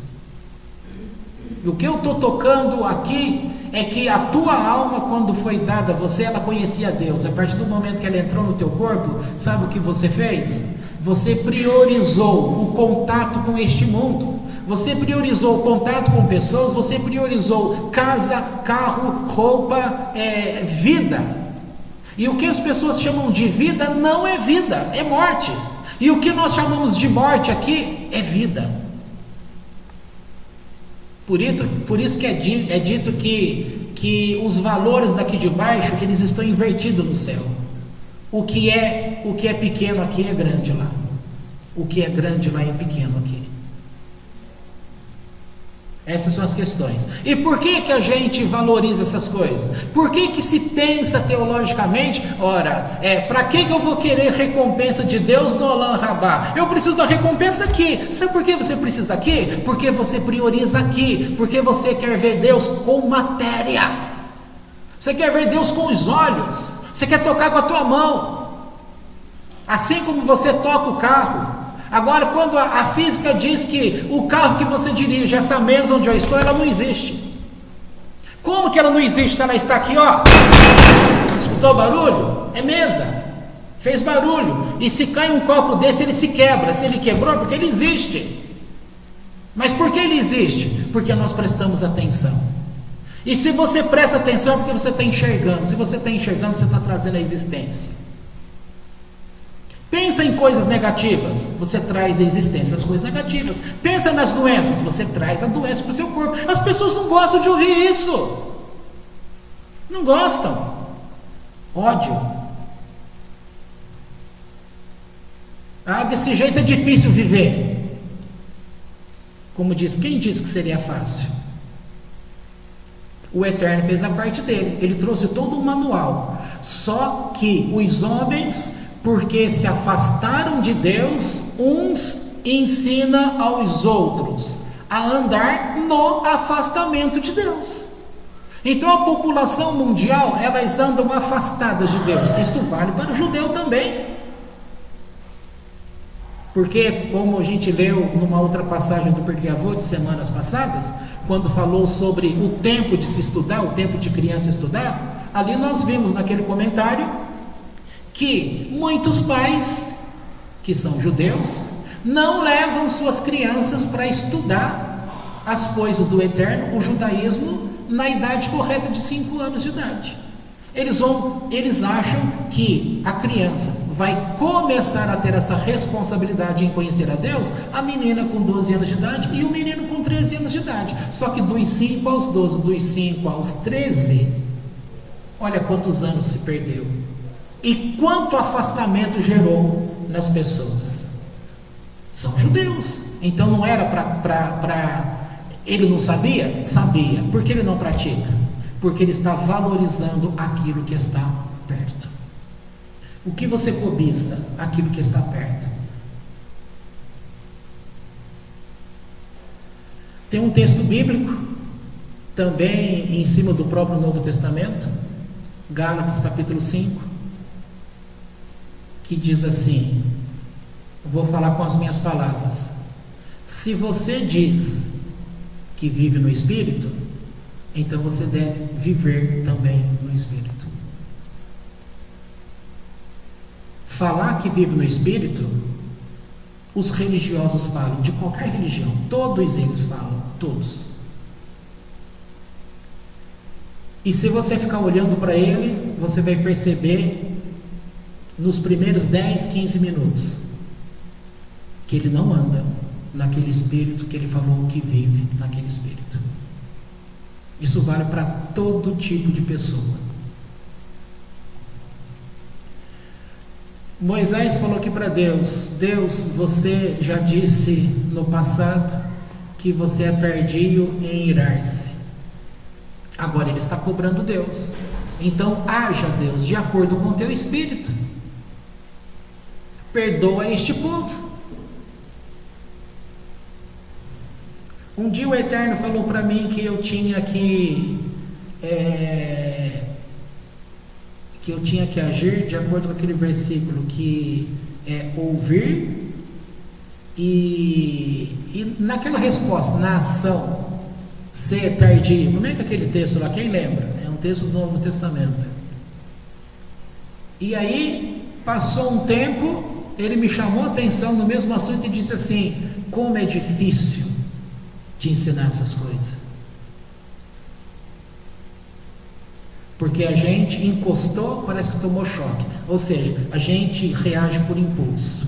O que eu estou tocando aqui é que a tua alma, quando foi dada a você, ela conhecia Deus. A partir do momento que ela entrou no teu corpo, sabe o que você fez? Você priorizou o contato com este mundo. Você priorizou o contato com pessoas. Você priorizou casa, carro, roupa, vida. E o que as pessoas chamam de vida não é vida, é morte. E o que nós chamamos de morte aqui é vida. Por isso que é dito que os valores daqui de baixo, eles estão invertidos no céu. O que é pequeno aqui é grande lá. O que é grande lá é pequeno aqui. Essas são as questões. E por que a gente valoriza essas coisas? Por que se pensa teologicamente? Ora, para que eu vou querer recompensa de Deus no Olam Rabá? Eu preciso da recompensa aqui. Sabe por que você precisa aqui? Porque você prioriza aqui. Porque você quer ver Deus com matéria. Você quer ver Deus com os olhos. Você quer tocar com a tua mão. Assim como você toca o carro, Agora, quando a física diz que o carro que você dirige, essa mesa onde eu estou, ela não existe. Como que ela não existe se ela está aqui, ó? Escutou o barulho? É mesa. Fez barulho. E se cai um copo desse, ele se quebra. Se ele quebrou, é porque ele existe. Mas por que ele existe? Porque nós prestamos atenção. E se você presta atenção, é porque você está enxergando. Se você está enxergando, você está trazendo a existência. Pensa em coisas negativas, você traz a existência das coisas negativas. Pensa nas doenças, você traz a doença para o seu corpo. As pessoas não gostam de ouvir isso. Não gostam. Ódio. Ah, desse jeito é difícil viver. Como diz, quem disse que seria fácil? O Eterno fez a parte dele. Ele trouxe todo um manual. Só que os homens, porque se afastaram de Deus, uns ensinam aos outros a andar no afastamento de Deus. Então a população mundial, elas andam afastadas de Deus. Isto vale para o judeu também. Porque, como a gente leu numa outra passagem do Pirkei Avot de semanas passadas, quando falou sobre o tempo de se estudar, o tempo de criança estudar, ali nós vimos naquele comentário que muitos pais, que são judeus, não levam suas crianças para estudar as coisas do Eterno, o judaísmo, na idade correta de 5 anos de idade. Eles acham que a criança vai começar a ter essa responsabilidade em conhecer a Deus, a menina com 12 anos de idade e o menino com 13 anos de idade. Só que dos 5 aos 12, dos 5 aos 13, olha quantos anos se perdeu. E quanto afastamento gerou nas pessoas. São judeus. Então não era para... Ele não sabia? Sabia. Por que ele não pratica? Porque ele está valorizando aquilo que está perto. O que você cobiça? Aquilo que está perto. Tem um texto bíblico, também em cima do próprio Novo Testamento, Gálatas capítulo 5, que diz assim, vou falar com as minhas palavras: se você diz que vive no Espírito, então você deve viver também no Espírito. Falar que vive no Espírito, os religiosos falam, de qualquer religião, todos eles falam, todos. E se você ficar olhando para ele, você vai perceber nos primeiros 10, 15 minutos que ele não anda naquele Espírito que ele falou que vive naquele Espírito. Isso vale para todo tipo de pessoa. Moisés falou aqui para Deus: Deus, você já disse no passado que você é tardio em irar-se. Agora ele está cobrando Deus. Então haja, Deus, de acordo com o teu Espírito. Perdoa este povo. Um dia o Eterno falou para mim que eu tinha que agir de acordo com aquele versículo que é ouvir e naquela resposta, na ação, ser tardio. Como é que aquele texto lá, quem lembra? É um texto do Novo Testamento. E aí passou um tempo, ele me chamou a atenção no mesmo assunto e disse assim: como é difícil de ensinar essas coisas, porque a gente encostou, parece que tomou choque, ou seja, a gente reage por impulso.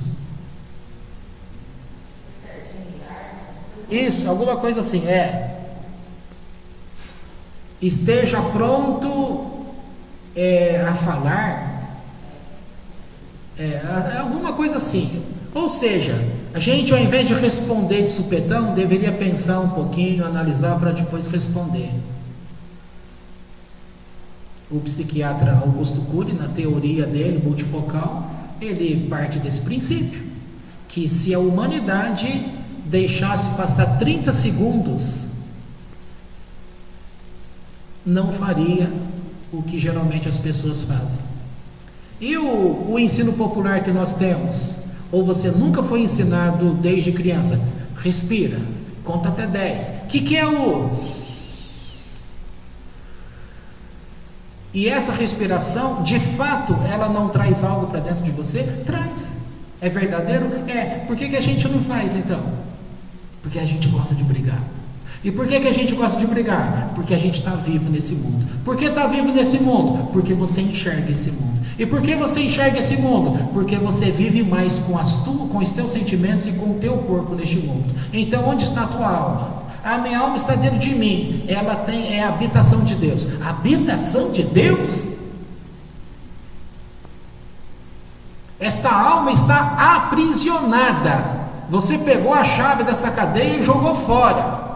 Isso, alguma coisa assim, esteja pronto a falar, alguma coisa assim. Ou seja, a gente, ao invés de responder de supetão, deveria pensar um pouquinho, analisar para depois responder. O psiquiatra Augusto Cury, na teoria dele, multifocal, ele parte desse princípio, que se a humanidade deixasse passar 30 segundos, não faria o que geralmente as pessoas fazem. E o ensino popular que nós temos? Ou você nunca foi ensinado desde criança? Respira, conta até 10. O que é o... E essa respiração, de fato, ela não traz algo para dentro de você? Traz. É verdadeiro? É. Por que a gente não faz então? Porque a gente gosta de brigar. E por que a gente gosta de brigar? Porque a gente está vivo nesse mundo. Por que está vivo nesse mundo? Porque você enxerga esse mundo. E por que você enxerga esse mundo? Porque você vive mais com os teus sentimentos e com o teu corpo neste mundo. Então onde está a tua alma? A minha alma está dentro de mim. Ela é a habitação de Deus. A habitação de Deus? Esta alma está aprisionada. Você pegou a chave dessa cadeia e jogou fora.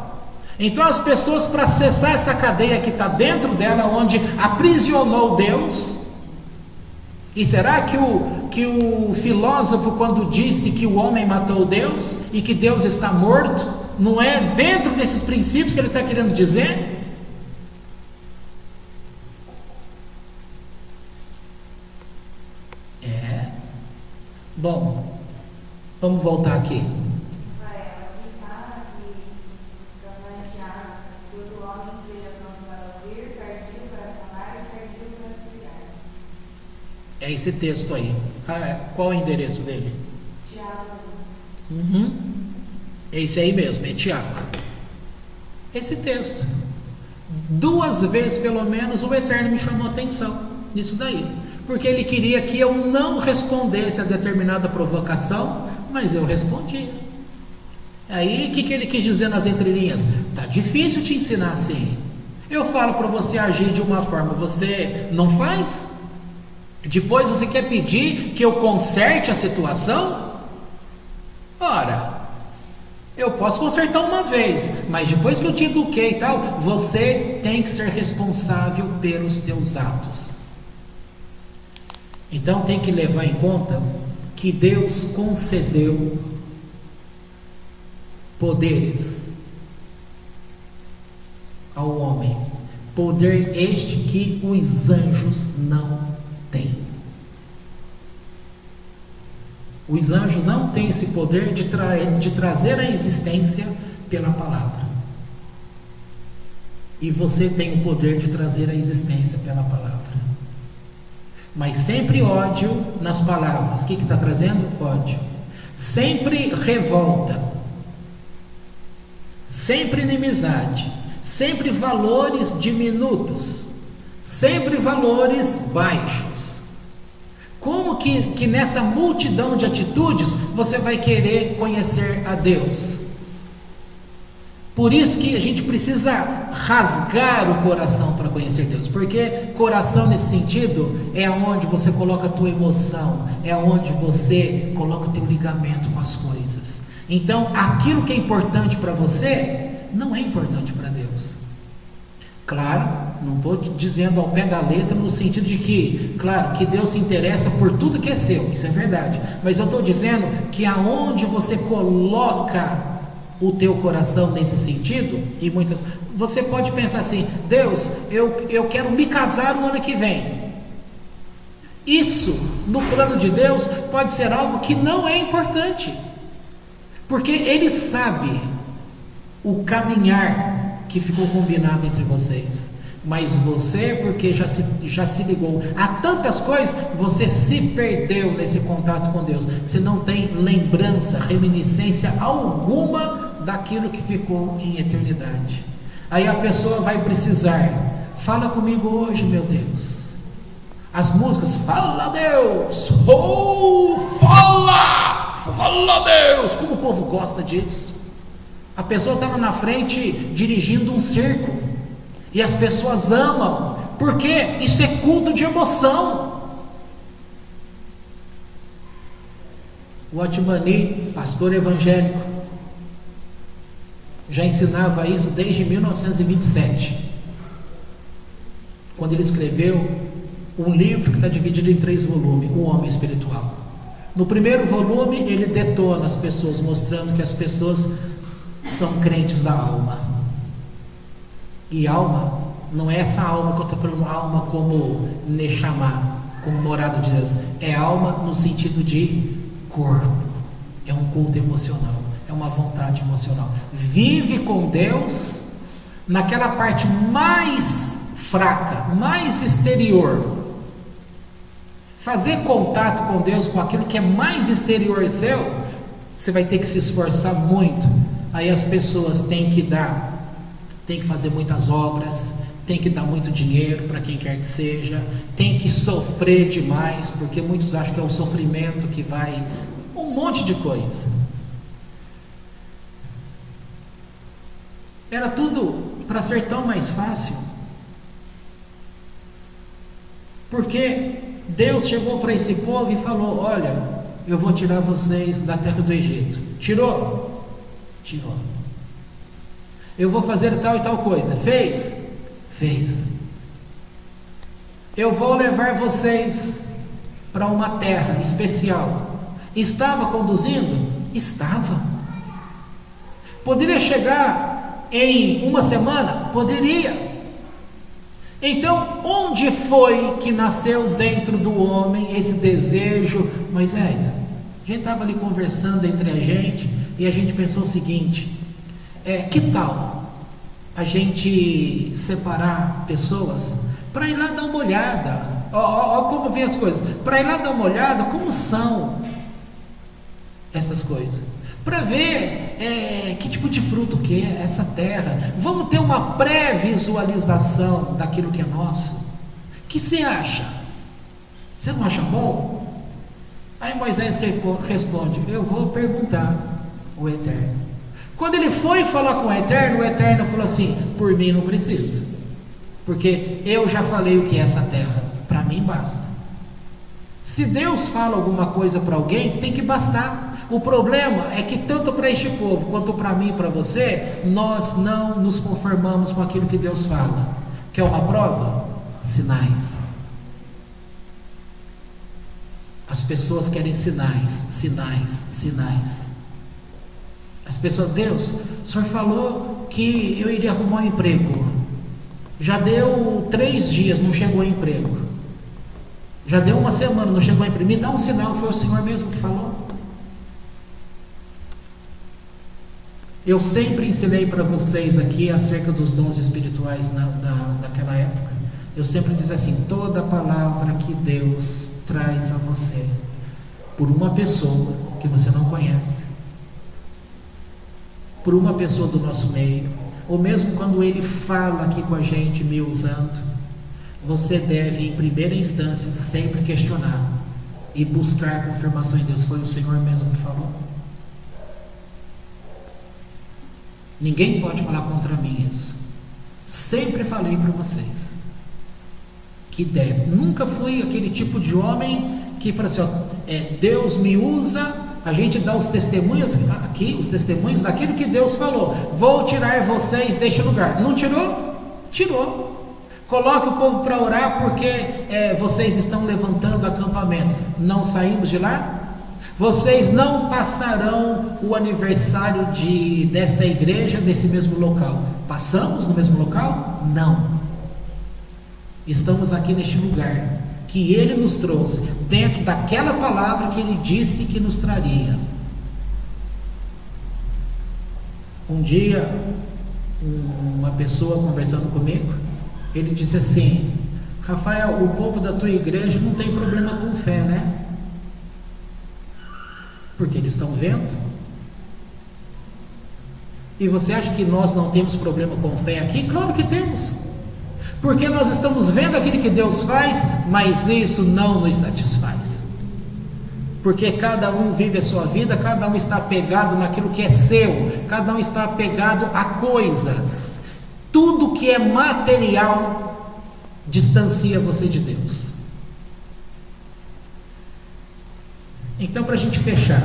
Então as pessoas, para acessar essa cadeia que está dentro dela, onde aprisionou Deus... E será que o filósofo, quando disse que o homem matou Deus e que Deus está morto, não é dentro desses princípios que ele está querendo dizer? É. Bom, vamos voltar aqui. É esse texto aí. Qual é o endereço dele? Tiago. É esse aí mesmo, é Tiago. Esse texto. 2 vezes pelo menos o Eterno me chamou a atenção nisso daí. Porque ele queria que eu não respondesse a determinada provocação, mas eu respondia. Aí o que ele quis dizer nas entrelinhas? Tá difícil te ensinar assim. Eu falo para você agir de uma forma, você não faz? Depois você quer pedir que eu conserte a situação? Ora, eu posso consertar uma vez, mas depois que eu te eduquei e tal, você tem que ser responsável pelos teus atos. Então tem que levar em conta que Deus concedeu poderes ao homem, poder este que os anjos não têm. Os anjos não têm esse poder de trazer a existência pela palavra. E você tem o poder de trazer a existência pela palavra. Mas sempre ódio nas palavras. O que está trazendo? Ódio. Sempre revolta. Sempre inimizade. Sempre valores diminutos. Sempre valores baixos. Como que nessa multidão de atitudes você vai querer conhecer a Deus? Por isso que a gente precisa rasgar o coração para conhecer Deus, porque coração nesse sentido é onde você coloca a tua emoção, é onde você coloca o teu ligamento com as coisas. Então aquilo que é importante para você não é importante para Deus. Claro, não estou dizendo ao pé da letra no sentido de que, claro, que Deus se interessa por tudo que é seu, isso é verdade, mas eu estou dizendo que aonde você coloca o teu coração nesse sentido, e muitas, você pode pensar assim: Deus, eu quero me casar o ano que vem. Isso, no plano de Deus, pode ser algo que não é importante, porque Ele sabe o caminhar que ficou combinado entre vocês, mas você, porque já se ligou a tantas coisas, você se perdeu nesse contato com Deus, você não tem lembrança, reminiscência alguma daquilo que ficou em eternidade. Aí a pessoa vai precisar: fala comigo hoje, meu Deus. As músicas, fala Deus, fala Deus, como o povo gosta disso. A pessoa estava na frente dirigindo um circo e as pessoas amam, porque isso é culto de emoção. O Otmani, pastor evangélico, já ensinava isso desde 1927, quando ele escreveu um livro que está dividido em 3 volumes, O Homem Espiritual. No primeiro volume ele detona as pessoas, mostrando que as pessoas são crentes da alma. E alma não é essa alma que eu estou falando, alma como Neshama, como morada de Deus. É alma no sentido de corpo. culto emocional, é uma vontade emocional. Vive com Deus naquela parte mais fraca, mais exterior. Fazer contato com Deus, com aquilo que é mais exterior seu, você vai ter que se esforçar muito. Aí as pessoas têm que fazer muitas obras, tem que dar muito dinheiro para quem quer que seja, tem que sofrer demais, porque muitos acham que é o sofrimento que vai, um monte de coisa. Era tudo para ser tão mais fácil, porque Deus chegou para esse povo e falou: olha, eu vou tirar vocês da terra do Egito. Tirou? Tirou. Eu vou fazer tal e tal coisa. Fez? Fez. Eu vou levar vocês para uma terra especial. Estava conduzindo? Estava. Poderia chegar em uma semana? Poderia. Então, onde foi que nasceu dentro do homem esse desejo? Moisés, a gente estava ali conversando entre a gente e a gente pensou o seguinte: que tal a gente separar pessoas para ir lá dar uma olhada? Ó, como vem as coisas, para ir lá dar uma olhada como são essas coisas, para ver que tipo de fruto que é essa terra. Vamos ter uma pré-visualização daquilo que é nosso. O que você acha? Você não acha bom? Aí Moisés responde: eu vou perguntar o Eterno. Quando ele foi falar com o Eterno falou assim: por mim não precisa, porque eu já falei o que é essa terra, para mim basta. Se Deus fala alguma coisa para alguém, tem que bastar. O problema é que tanto para este povo quanto para mim e para você, nós não nos conformamos com aquilo que Deus fala. Quer uma prova? Sinais. As pessoas querem sinais, sinais, sinais. As pessoas: Deus, o Senhor falou que eu iria arrumar um emprego. Já deu 3 dias, não chegou o emprego. Já deu 1 semana, não chegou o emprego. Me dá um sinal, foi o Senhor mesmo que falou. Eu sempre ensinei para vocês aqui acerca dos dons espirituais naquela época. Eu sempre disse assim: toda palavra que Deus traz a você por uma pessoa que você não conhece, por uma pessoa do nosso meio, ou mesmo quando Ele fala aqui com a gente me usando, você deve, em primeira instância, sempre questionar e buscar confirmação em Deus. Foi o Senhor mesmo que falou? Ninguém pode falar contra mim isso. Sempre falei para vocês que deve. Nunca fui aquele tipo de homem que fala assim: Deus me usa, a gente dá os testemunhos aqui, os testemunhos daquilo que Deus falou. Vou tirar vocês deste lugar. Não tirou? Tirou. Coloque o povo para orar porque vocês estão levantando acampamento. Não saímos de lá? Vocês não passarão o aniversário desta igreja, desse mesmo local. Passamos no mesmo local? Não. Estamos aqui neste lugar que Ele nos trouxe, dentro daquela palavra que Ele disse que nos traria. Um dia, uma pessoa conversando comigo, ele disse assim: Rafael, o povo da tua igreja não tem problema com fé, né? Porque eles estão vendo. E você acha que nós não temos problema com fé aqui? Claro que temos, porque nós estamos vendo aquilo que Deus faz, mas isso não nos satisfaz, porque cada um vive a sua vida, cada um está apegado naquilo que é seu, cada um está apegado a coisas. Tudo que é material distancia você de Deus. Então, para a gente fechar,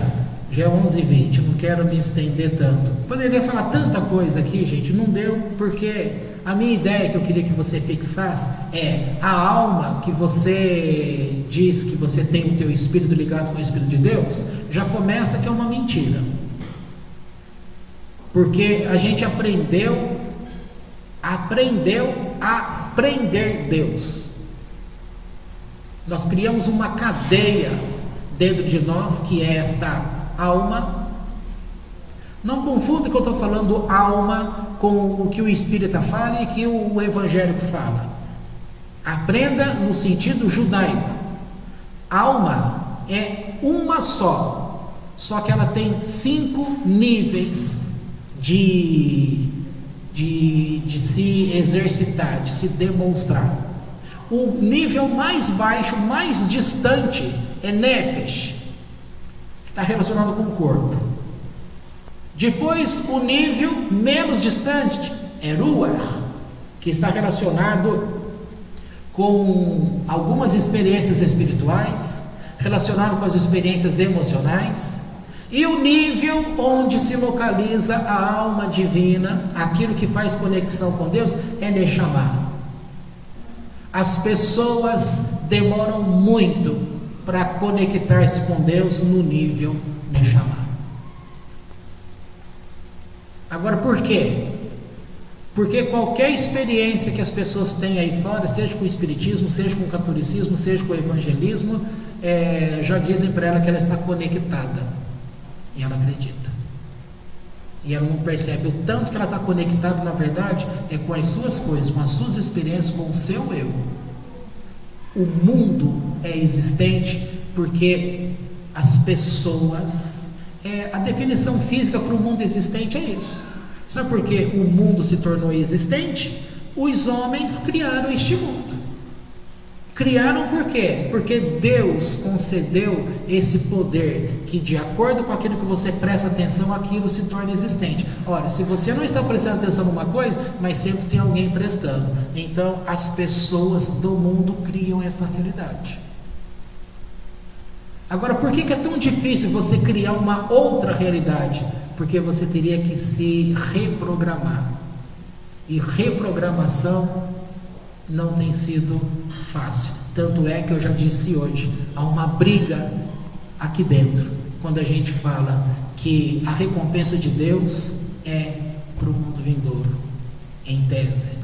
já é 11h20, não quero me estender tanto. Poderia falar tanta coisa aqui, gente, não deu, porque a minha ideia que eu queria que você fixasse é a alma que você diz que você tem o teu espírito ligado com o Espírito de Deus, já começa que é uma mentira. Porque a gente aprendeu a prender Deus. Nós criamos uma cadeia dentro de nós, que é esta alma, Não confunda que eu estou falando alma com o que o Espírita fala e que o evangélico fala. Aprenda no sentido judaico. Alma é uma só que ela tem 5 níveis de se exercitar, de se demonstrar. O nível mais baixo, mais distante, é Nefesh, que está relacionado com o corpo. Depois, o nível menos distante é Ruach, que está relacionado com algumas experiências espirituais, relacionado com as experiências emocionais. E o nível onde se localiza a alma divina, aquilo que faz conexão com Deus, é Neshama. As pessoas demoram muito para conectar-se com Deus no nível Neshama. Agora, por quê? Porque qualquer experiência que as pessoas têm aí fora, seja com o espiritismo, seja com o catolicismo, seja com o evangelismo, já dizem para ela que ela está conectada. E ela acredita. E ela não percebe o tanto que ela está conectada, na verdade, é com as suas coisas, com as suas experiências, com o seu eu. O mundo é existente porque as pessoas... a definição física para o mundo existente é isso. Sabe por que o mundo se tornou existente? Os homens criaram este mundo. Criaram por quê? Porque Deus concedeu esse poder que, de acordo com aquilo que você presta atenção, aquilo se torna existente. Ora, se você não está prestando atenção numa coisa, mas sempre tem alguém prestando. Então, as pessoas do mundo criam essa realidade. Agora, por que é tão difícil você criar uma outra realidade? Porque você teria que se reprogramar. E reprogramação não tem sido fácil. Tanto é que eu já disse hoje, há uma briga aqui dentro, quando a gente fala que a recompensa de Deus é para o mundo vindouro, em tese.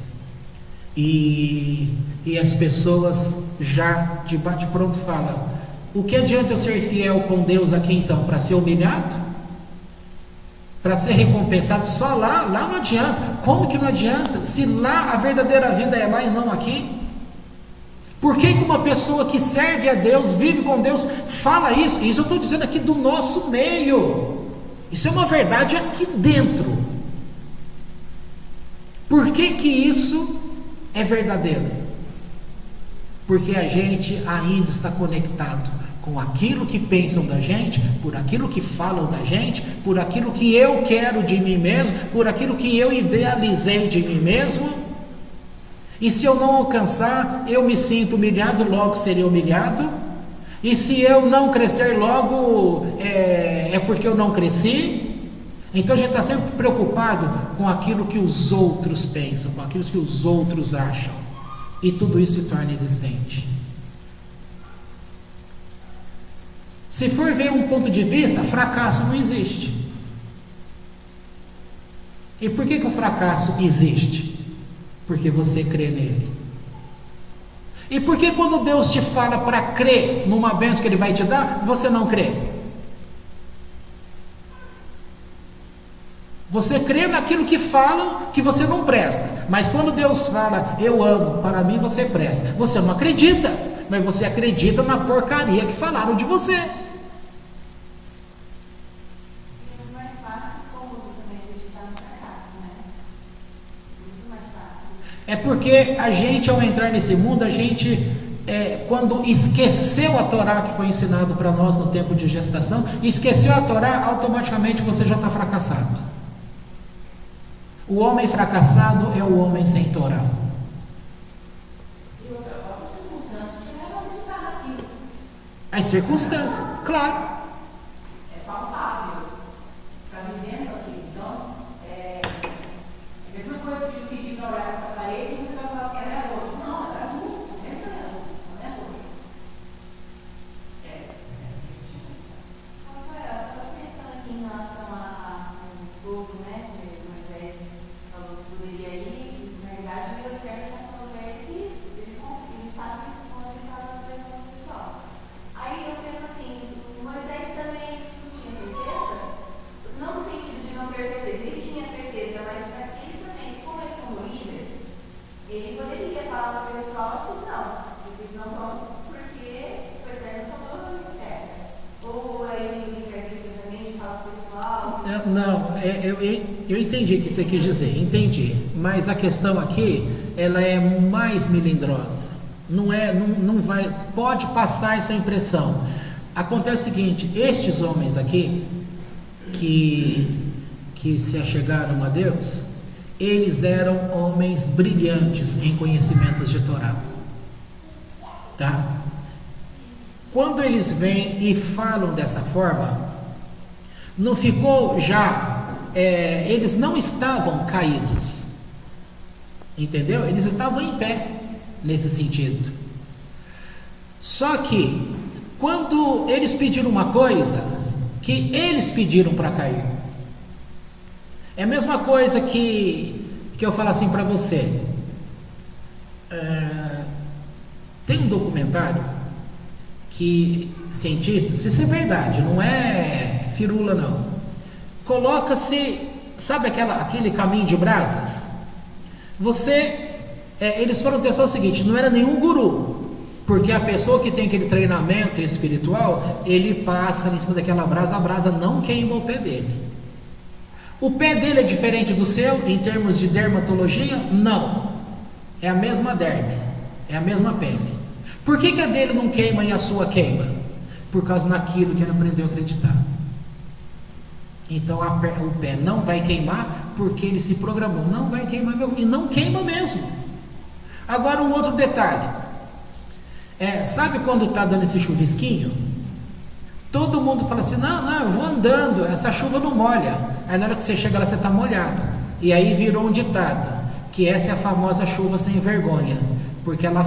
E as pessoas já de bate-pronto falam: o que adianta eu ser fiel com Deus aqui então? Para ser humilhado? Para ser recompensado só lá não adianta. Como que não adianta? Se lá a verdadeira vida é lá e não aqui? Por que uma pessoa que serve a Deus, vive com Deus, fala isso? Isso eu estou dizendo aqui do nosso meio. Isso é uma verdade aqui dentro. Por que isso é verdadeiro? Porque a gente ainda está conectado com aquilo que pensam da gente, por aquilo que falam da gente, por aquilo que eu quero de mim mesmo, por aquilo que eu idealizei de mim mesmo. E se eu não alcançar, eu me sinto humilhado, logo serei humilhado. E se eu não crescer logo, é porque eu não cresci. Então a gente está sempre preocupado com aquilo que os outros pensam, com aquilo que os outros acham. E tudo isso se torna existente. Se for ver um ponto de vista, fracasso não existe. E por que o fracasso existe? Porque você crê nele. E por que quando Deus te fala para crer numa bênção que Ele vai te dar, você não crê? Você crê naquilo que falam que você não presta. Mas quando Deus fala, eu amo, para mim você presta. Você não acredita, mas você acredita na porcaria que falaram de você. É porque a gente, ao entrar nesse mundo, a gente, quando esqueceu a Torá que foi ensinado para nós no tempo de gestação, esqueceu a Torá, automaticamente você já está fracassado. O homem fracassado é o homem sem Torá. E outra coisa, as circunstâncias tiveram a ajudar aquilo. As circunstâncias, claro. É palpável. Está vivendo aquilo. Então, é a mesma coisa de pedir para olhar para essa parede e você vai falar assim, ela é roxa. Não, ela é azul. Não é azul, não é roxa. Rafael, eu estava pensando aqui em relação ao fogo, né? Moisés falou que poderia ir, e na verdade o Eterno já falou para ele que ele sabe onde ele estava levando o pessoal. Aí eu penso assim, Moisés não, eu entendi o que você quis dizer, entendi. Mas a questão aqui, ela é mais melindrosa. Não vai, pode passar essa impressão. Acontece o seguinte, estes homens aqui, que se achegaram a Deus, eles eram homens brilhantes em conhecimentos de Torá. Tá? Quando eles vêm e falam dessa forma, não ficou já, eles não estavam caídos, entendeu? Eles estavam em pé, nesse sentido. Só que, quando eles pediram uma coisa, que eles pediram para cair, é a mesma coisa que eu falo assim para você. Tem um documentário que cientistas, isso é verdade, não é firula não, coloca-se, sabe aquele caminho de brasas? Eles foram testar o seguinte, não era nenhum guru, porque a pessoa que tem aquele treinamento espiritual, ele passa em cima daquela brasa, a brasa não queima o pé dele. O pé dele é diferente do seu em termos de dermatologia? Não, é a mesma derme, é a mesma pele. Por que a dele não queima e a sua queima? Por causa daquilo que ele aprendeu a acreditar. Então o pé não vai queimar porque ele se programou, não vai queimar e não queima mesmo. Agora um outro detalhe, sabe quando está dando esse chuvisquinho? Todo mundo fala assim, não, eu vou andando, essa chuva não molha. Aí na hora que você chega lá você está molhado. E aí virou um ditado, que essa é a famosa chuva sem vergonha, porque ela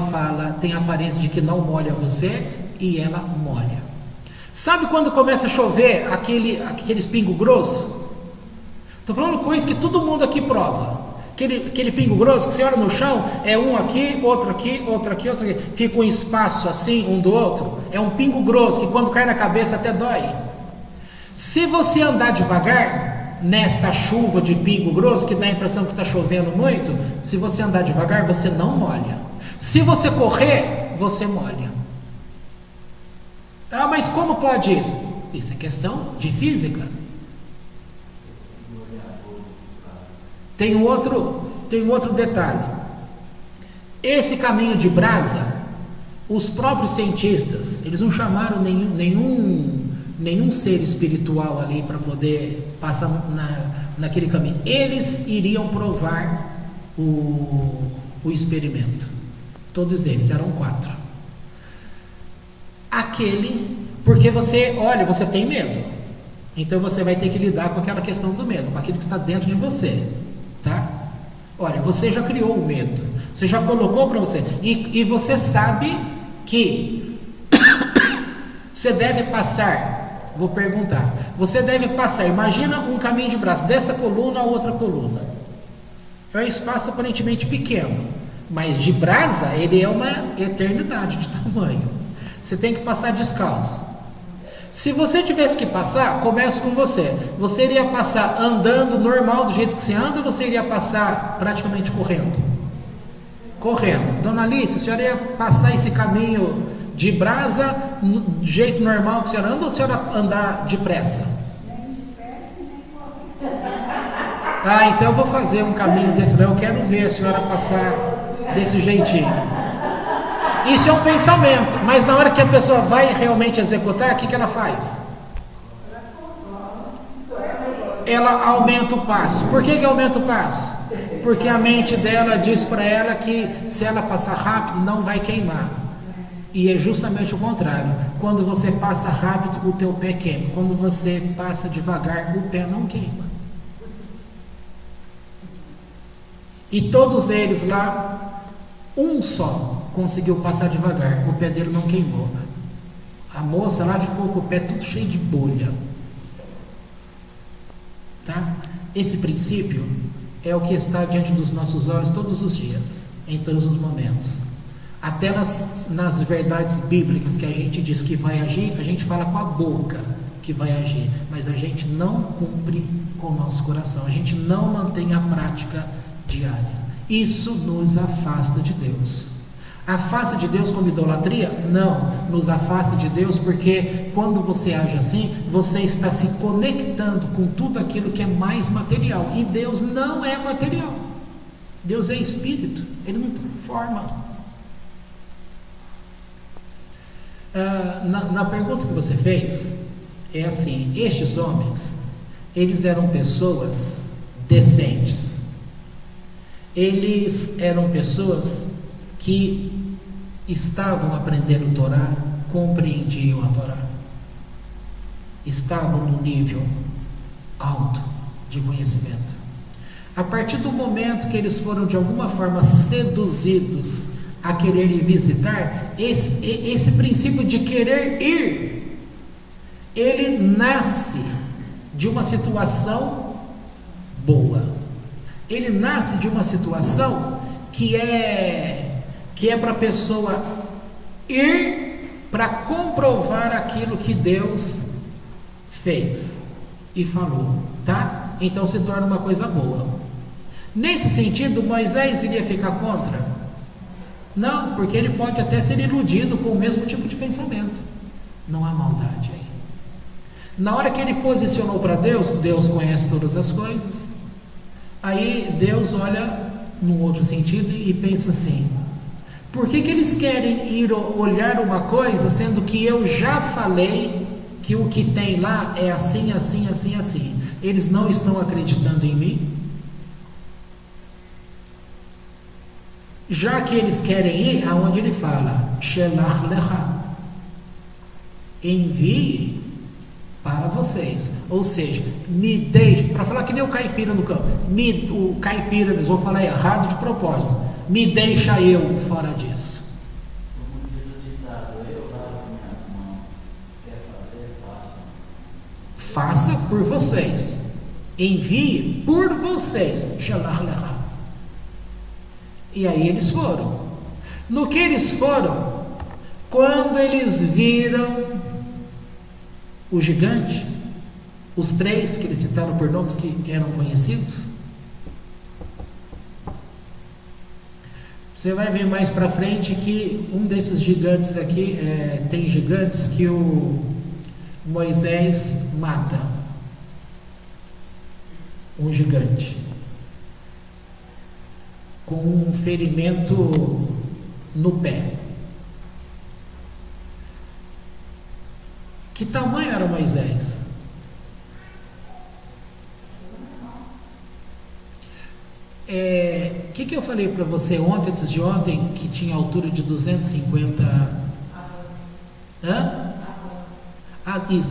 tem a aparência de que não molha você e ela molha. Sabe quando começa a chover aqueles pingo grosso? Estou falando coisa que todo mundo aqui prova. Aquele pingo grosso que você olha no chão, é um aqui, outro aqui, outro aqui, outro aqui. Fica um espaço assim, um do outro. É um pingo grosso que quando cai na cabeça até dói. Se você andar devagar nessa chuva de pingo grosso, que dá a impressão que está chovendo muito, se você andar devagar, você não molha. Se você correr, você molha. Ah, mas como pode isso? Isso é questão de física. Tem um outro detalhe. Esse caminho de brasa, os próprios cientistas, eles não chamaram nenhum ser espiritual ali para poder passar naquele caminho. Eles iriam provar o experimento. Todos eles, eram 4. Porque você tem medo. Então você vai ter que lidar com aquela questão do medo, com aquilo que está dentro de você. Tá? Olha, você já criou o medo, você já colocou para você, e você sabe que você deve passar, vou perguntar, você deve passar, imagina um caminho de braço, dessa coluna a outra coluna, é um espaço aparentemente pequeno, mas de brasa ele é uma eternidade de tamanho, você tem que passar descalço. Se você tivesse que passar, começa com você. Você iria passar andando normal do jeito que você anda, ou você iria passar praticamente correndo? Correndo. Dona Alice, a senhora ia passar esse caminho de brasa do jeito normal que a senhora anda, ou a senhora andar depressa? Nem depressa, nem correndo. Então eu vou fazer um caminho desse, eu quero ver a senhora passar desse jeitinho. Isso é um pensamento, mas na hora que a pessoa vai realmente executar, o que ela faz? Ela aumenta o passo. Por que aumenta o passo? Porque a mente dela diz para ela que se ela passar rápido não vai queimar. E é justamente o contrário. Quando você passa rápido, o teu pé queima. Quando você passa devagar, o pé não queima. E todos eles lá, um só conseguiu passar devagar, o pé dele não queimou. A moça lá ficou com o pé tudo cheio de bolha. Tá? Esse princípio é o que está diante dos nossos olhos todos os dias, em todos os momentos. Até nas verdades bíblicas que a gente diz que vai agir, a gente fala com a boca que vai agir, mas a gente não cumpre com o nosso coração, a gente não mantém a prática diária. Isso nos afasta de Deus. Afasta de Deus como idolatria? Não, nos afasta de Deus porque quando você age assim, você está se conectando com tudo aquilo que é mais material, e Deus não é material. Deus é espírito, Ele não tem forma. Na pergunta que você fez, é assim: estes homens, eles eram pessoas decentes, eles eram pessoas que estavam aprendendo Torá, compreendiam a Torá, estavam no nível alto de conhecimento. A partir do momento que eles foram de alguma forma seduzidos a querer visitar, esse princípio de querer ir, ele nasce de uma situação boa, ele nasce de uma situação que é para a pessoa ir para comprovar aquilo que Deus fez e falou, tá? Então se torna uma coisa boa. Nesse sentido, Moisés iria ficar contra? Não, porque ele pode até ser iludido com o mesmo tipo de pensamento. Não há maldade aí. Na hora que ele posicionou para Deus, Deus conhece todas as coisas. Aí Deus olha num outro sentido e pensa assim: por que eles querem ir olhar uma coisa, sendo que eu já falei que o que tem lá é assim, assim, assim, assim? Eles não estão acreditando em mim? Já que eles querem ir aonde ele fala, Shelach lecha, envie para vocês, ou seja, me deixe, para falar que nem o caipira no campo, o caipira, mas vou falar errado de propósito, me deixa eu fora disso. Faça por vocês, envie por vocês, Shelach lecha. E aí eles foram. No que eles foram, quando eles viram o gigante, os três que eles citaram por nomes que eram conhecidos, você vai ver mais para frente que um desses gigantes aqui, tem gigantes que o Moisés mata um gigante com um ferimento no pé. Que tamanho era Moisés? O que eu falei para você ontem, antes de ontem, que tinha altura de 250...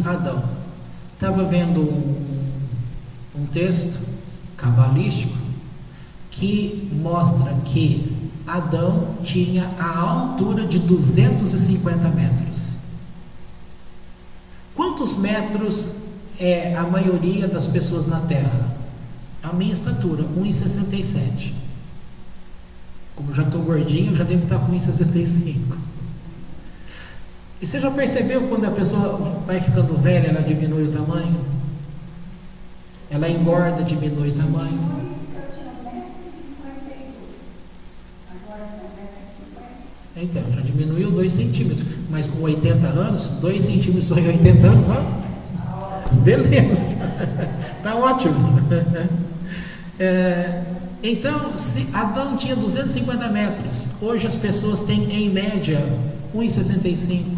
Adão. Estava vendo um texto cabalístico que mostra que Adão tinha a altura de 250 metros. Quantos metros é a maioria das pessoas na Terra? A minha estatura, 1,67. Como já estou gordinho, já devo estar com 1,65. E você já percebeu quando a pessoa vai ficando velha, ela diminui o tamanho? Ela engorda, diminui o tamanho. Então, já diminuiu 2 centímetros, mas com 80 anos, 2 centímetros só em 80 anos, ó, beleza, tá ótimo. Então, se Adão tinha 250 metros, hoje as pessoas têm em média 1,65,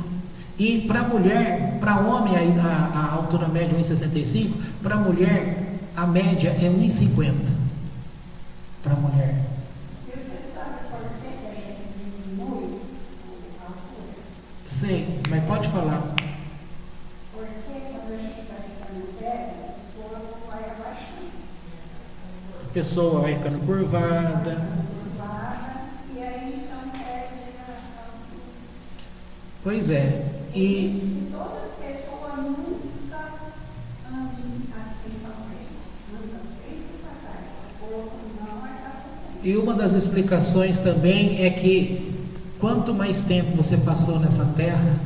e para mulher, para homem a altura média é 1,65, para mulher a média é 1,50 para mulher. Sei, mas pode falar. Porque quando a gente vai ficando velho, o corpo vai abaixando. A pessoa vai ficando curvada. E aí então perde a altura. Pois é. E todas as pessoas nunca andam assim para frente. Andam sempre para trás. O corpo não vai para frente. E uma das explicações também é que quanto mais tempo você passou nessa terra,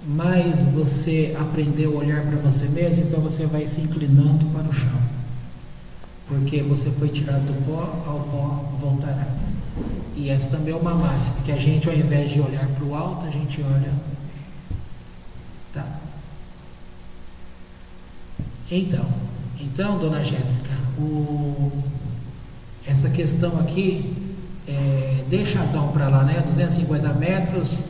mais você aprendeu a olhar para você mesmo, então você vai se inclinando para o chão. Porque você foi tirado do pó, ao pó voltarás. E essa também é uma máxima, porque a gente, ao invés de olhar para o alto, a gente olha. Tá. Então, dona Jéssica, essa questão aqui, deixa Adão para lá, né? 250 metros.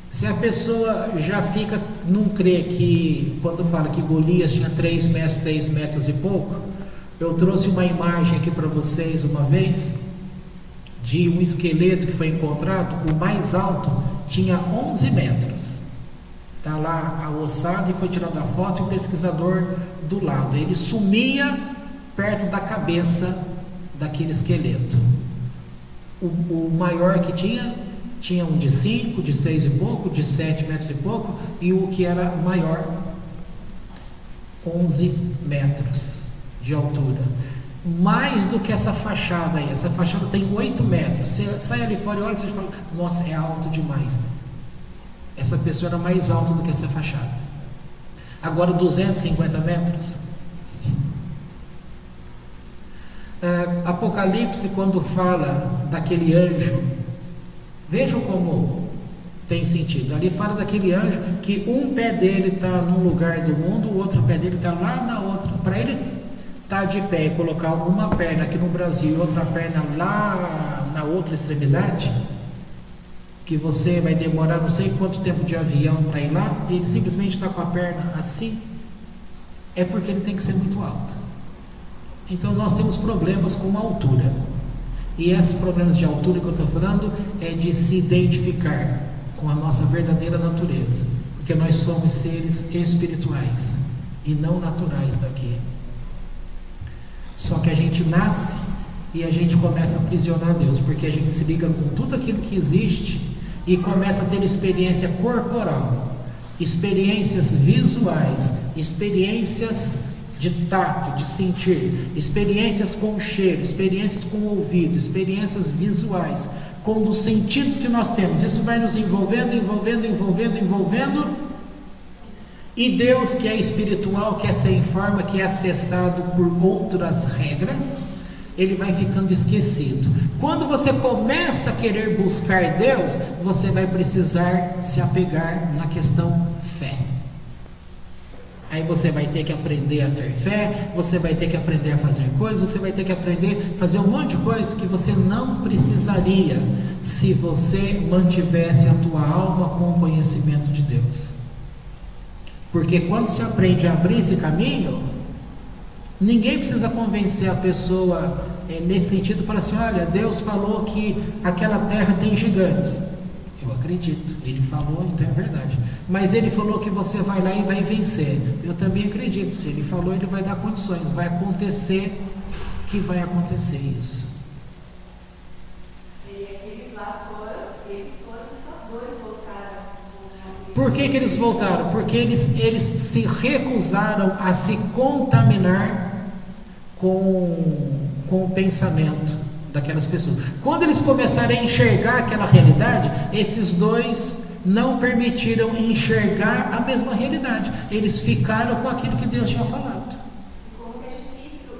Se a pessoa já fica, não crê que, quando fala que Golias tinha 3 metros e pouco, eu trouxe uma imagem aqui para vocês uma vez, de um esqueleto que foi encontrado, o mais alto tinha 11 metros. Está lá a ossada e foi tirando a foto e o pesquisador do lado. Ele sumia perto da cabeça daquele esqueleto. O maior que tinha um de 5, de 6 e pouco, de 7 metros e pouco, e o que era maior, 11 metros de altura. Mais do que essa fachada aí. Essa fachada tem 8 metros. Você sai ali fora e olha e você fala, nossa, é alto demais. Essa pessoa era mais alta do que essa fachada. Agora 250 metros. Apocalipse, quando fala daquele anjo, vejam como tem sentido. Ali fala daquele anjo que um pé dele está num lugar do mundo, o outro pé dele está lá na outra. Para ele estar de pé e colocar uma perna aqui no Brasil e outra perna lá na outra extremidade, que você vai demorar não sei quanto tempo de avião para ir lá, e ele simplesmente está com a perna assim, é porque ele tem que ser muito alto. Então nós temos problemas com a altura, e esses problemas de altura que eu estou falando é de se identificar com a nossa verdadeira natureza, porque nós somos seres espirituais e não naturais daqui. Só que a gente nasce e a gente começa a aprisionar Deus, porque a gente se liga com tudo aquilo que existe e começa a ter experiência corporal, experiências visuais, experiências de tato, de sentir, experiências com cheiro, experiências com ouvido, experiências visuais, com os sentidos que nós temos. Isso vai nos envolvendo, e Deus, que é espiritual, que é sem forma, que é acessado por outras regras, ele vai ficando esquecido. Quando você começa a querer buscar Deus, você vai precisar se apegar na questão fé. Aí você vai ter que aprender a ter fé, você vai ter que aprender a fazer coisas, você vai ter que aprender a fazer um monte de coisas que você não precisaria se você mantivesse a tua alma com o conhecimento de Deus. Porque quando se aprende a abrir esse caminho, ninguém precisa convencer a pessoa nesse sentido, para assim, olha, Deus falou que aquela terra tem gigantes. Eu acredito, ele falou, então é verdade. Mas ele falou que você vai lá e vai vencer. Eu também acredito, se ele falou, ele vai dar condições, vai acontecer que vai acontecer isso. E aqueles lá foram, eles foram só 2 voltaram. Por que eles voltaram? Porque eles se recusaram a se contaminar com o pensamento daquelas pessoas. Quando eles começaram a enxergar aquela realidade, esses 2 não permitiram enxergar a mesma realidade. Eles ficaram com aquilo que Deus tinha falado. Como que é difícil,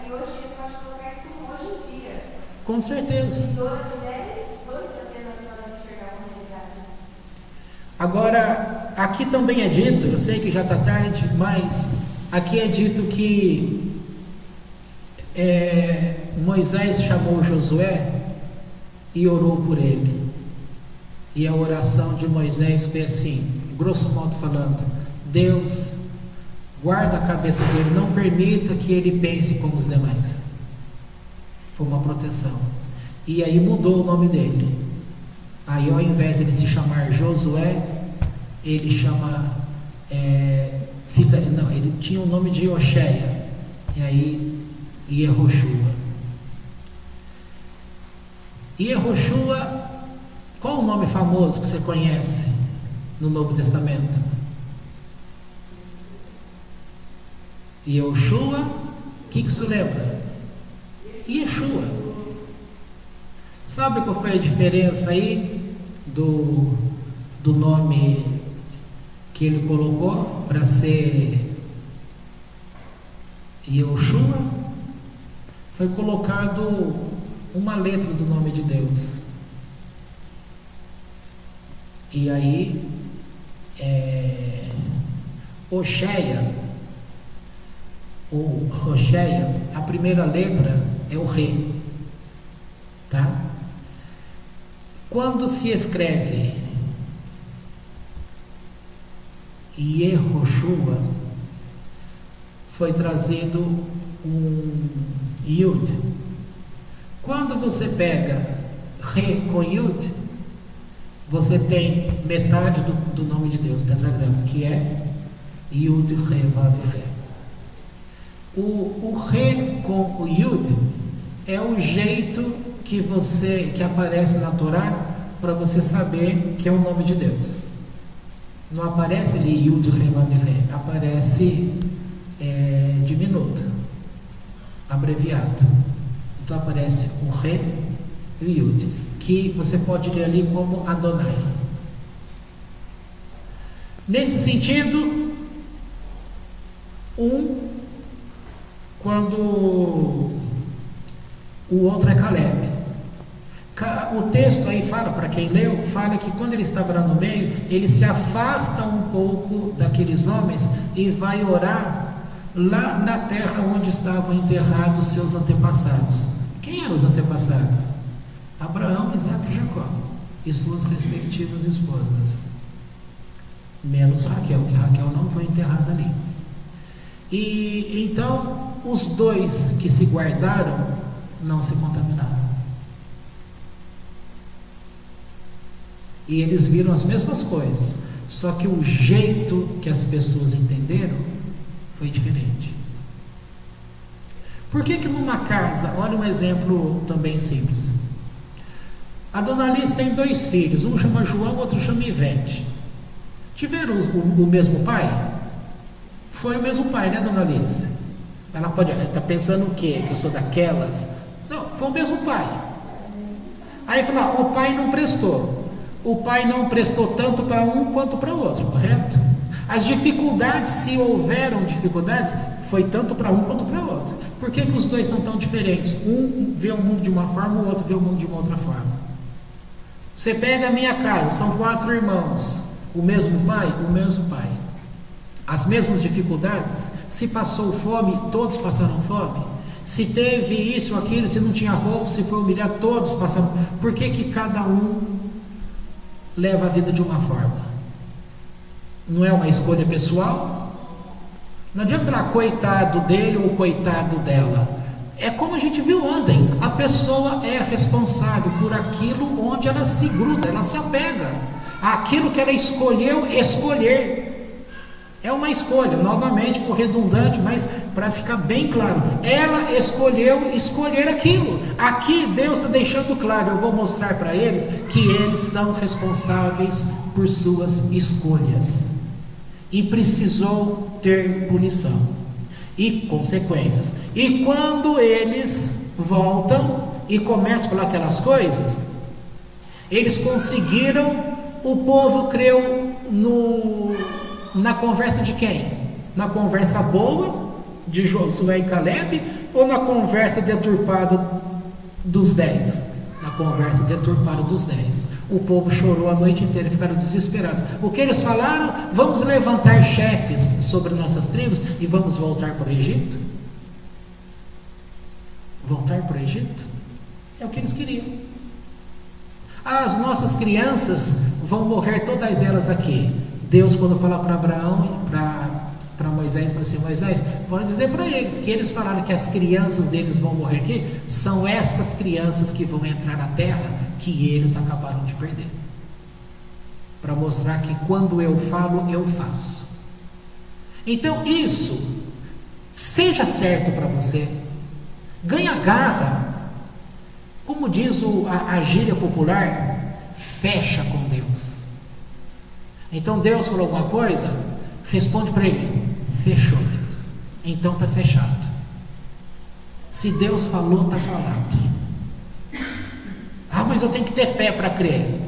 e hoje ele pode colocar isso como hoje em dia. Com certeza. De 10, 2 apenas podem enxergar a realidade. Agora, aqui também é dito, eu sei que já está tarde, mas aqui é dito que Moisés chamou Josué e orou por ele. E a oração de Moisés foi assim, grosso modo falando: Deus, guarda a cabeça dele, não permita que ele pense como os demais. Foi uma proteção. E aí mudou o nome dele. Aí, ao invés de ele se chamar Josué, ele chama ele tinha o nome de Oxéia, e aí Yehoshua. Yehoshua, qual o nome famoso que você conhece no Novo Testamento? Yehoshua, o que isso lembra? Yeshua. Sabe qual foi a diferença aí do nome que ele colocou para ser Yehoshua? Foi colocado uma letra do nome de Deus. E aí, Oxéia, a primeira letra é o Re, tá? Quando se escreve Yehoshua, foi trazido um Yud. Quando você pega Re com Yud, você tem metade do nome de Deus, tetragrama, que é Yud, Re, Vav, Re. O Re com o Yud é o jeito que aparece na Torá para você saber que é o nome de Deus. Não aparece ali Yud, Re, Vav, Re, aparece diminuto, abreviado. Então aparece o Re e o Yud, que você pode ler ali como Adonai. Nesse sentido, quando o outro é Caleb. O texto aí fala, para quem leu, fala que quando ele estava lá no meio, ele se afasta um pouco daqueles homens e vai orar lá na terra onde estavam enterrados seus antepassados. Quem eram os antepassados? Abraão, Isaac e Jacó e suas respectivas esposas, menos Raquel, que Raquel não foi enterrada ali. E então os dois que se guardaram não se contaminaram. E eles viram as mesmas coisas, só que o jeito que as pessoas entenderam foi diferente. Por que numa casa, olha um exemplo também simples. A dona Alice tem 2 filhos, um chama João, outro chama Ivete. Tiveram o mesmo pai? Foi o mesmo pai, né, dona Alice? Ela pode estar pensando o quê? Que eu sou daquelas? Não, foi o mesmo pai. Aí fala, o pai não prestou. O pai não prestou tanto para um quanto para o outro, correto? As dificuldades, se houveram dificuldades, foi tanto para um quanto para o outro. Por que os dois são tão diferentes? Um vê o mundo de uma forma, o outro vê o mundo de uma outra forma. Você pega a minha casa, são 4 irmãos. O mesmo pai? O mesmo pai. As mesmas dificuldades? Se passou fome, todos passaram fome. Se teve isso ou aquilo, se não tinha roupa, se foi humilhado, todos passaram. Por que cada um leva a vida de uma forma? Não é uma escolha pessoal? Não adianta falar coitado dele ou coitado dela. É como a gente viu ontem, a pessoa é responsável por aquilo onde ela se gruda, ela se apega àquilo que ela escolheu escolher. É uma escolha, novamente por redundante, mas para ficar bem claro, ela escolheu escolher aquilo. Aqui Deus está deixando claro, eu vou mostrar para eles que eles são responsáveis por suas escolhas. E precisou ter punição e consequências. E quando eles voltam e começam a falar aquelas coisas, eles conseguiram, o povo creu na conversa de quem? Na conversa boa de Josué e Caleb, ou na conversa deturpada dos 10? Na conversa deturpada dos 10. O povo chorou a noite inteira e ficaram desesperados. O que eles falaram? Vamos levantar chefes sobre nossas tribos e vamos voltar para o Egito? Voltar para o Egito? É o que eles queriam. As nossas crianças vão morrer todas elas aqui. Deus, quando fala para Abraão e para Moisés, fala assim: Moisés, pode dizer para eles que eles falaram que as crianças deles vão morrer aqui, são estas crianças que vão entrar na terra que eles acabaram de perder, para mostrar que quando eu falo, eu faço. Então isso, seja certo para você, ganha garra, como diz a gíria popular, fecha com Deus. Então Deus falou alguma coisa, responde para ele: fechou, Deus. Então está fechado. Se Deus falou, está falado. Ah, mas eu tenho que ter fé para crer.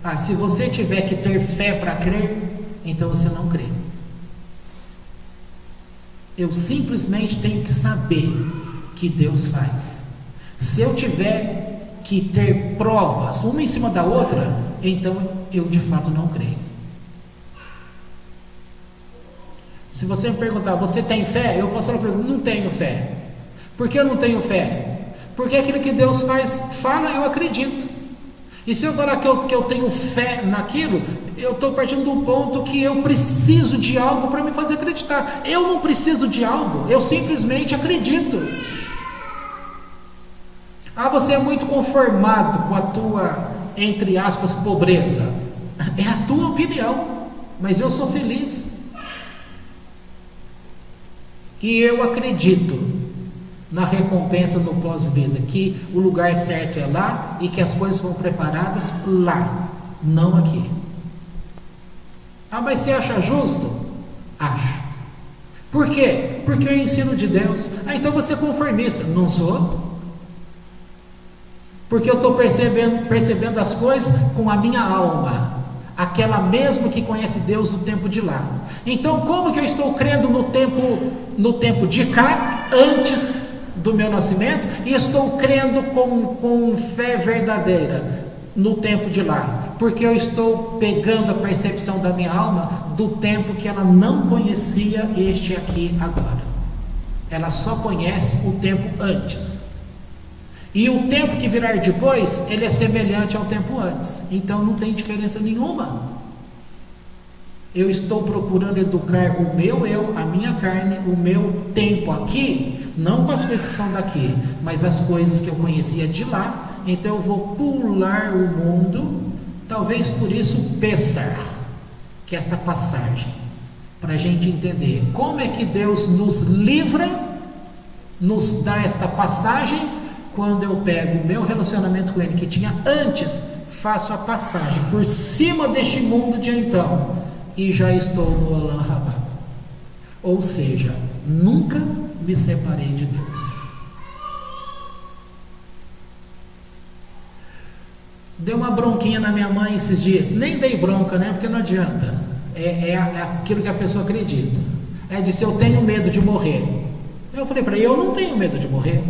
Ah, se você tiver que ter fé para crer, então você não crê. Eu simplesmente tenho que saber que Deus faz. Se eu tiver que ter provas, uma em cima da outra, então eu de fato não creio. Se você me perguntar, você tem fé? Eu posso falar para você, não tenho fé. Por que eu não tenho fé? Porque aquilo que Deus fala, eu acredito. E se eu falar que eu tenho fé naquilo, eu estou partindo do ponto que eu preciso de algo para me fazer acreditar. Eu não preciso de algo, eu simplesmente acredito. Você é muito conformado com a tua, entre aspas, pobreza. É a tua opinião, mas eu sou feliz. E eu acredito na recompensa no pós-vida, que o lugar certo é lá e que as coisas foram preparadas lá, não aqui. Mas você acha justo? Acho. Por quê? Porque eu ensino de Deus. Então você é conformista. Não sou. Porque eu estou percebendo as coisas com a minha alma, aquela mesmo que conhece Deus no tempo de lá. Então como que eu estou crendo no tempo de cá, antes do meu nascimento, e estou crendo com fé verdadeira no tempo de lá? Porque eu estou pegando a percepção da minha alma do tempo que ela não conhecia este aqui agora. Ela só conhece o tempo antes. E o tempo que virar depois, ele é semelhante ao tempo antes. Então não tem diferença nenhuma. Eu estou procurando educar o meu eu, a minha carne, o meu tempo aqui, não com as coisas que são daqui, mas as coisas que eu conhecia de lá. Então eu vou pular o mundo, talvez por isso Pessar, que é esta passagem, para a gente entender como é que Deus nos livra, nos dá esta passagem. Quando eu pego o meu relacionamento com Ele que tinha antes, faço a passagem por cima deste mundo de então, e já estou no Olam Rabá. Ou seja, nunca me separei de Deus. Dei uma bronquinha na minha mãe esses dias. Nem dei bronca, né? Porque não adianta. É aquilo que a pessoa acredita. Disse, eu tenho medo de morrer. Eu falei para ele, eu não tenho medo de morrer.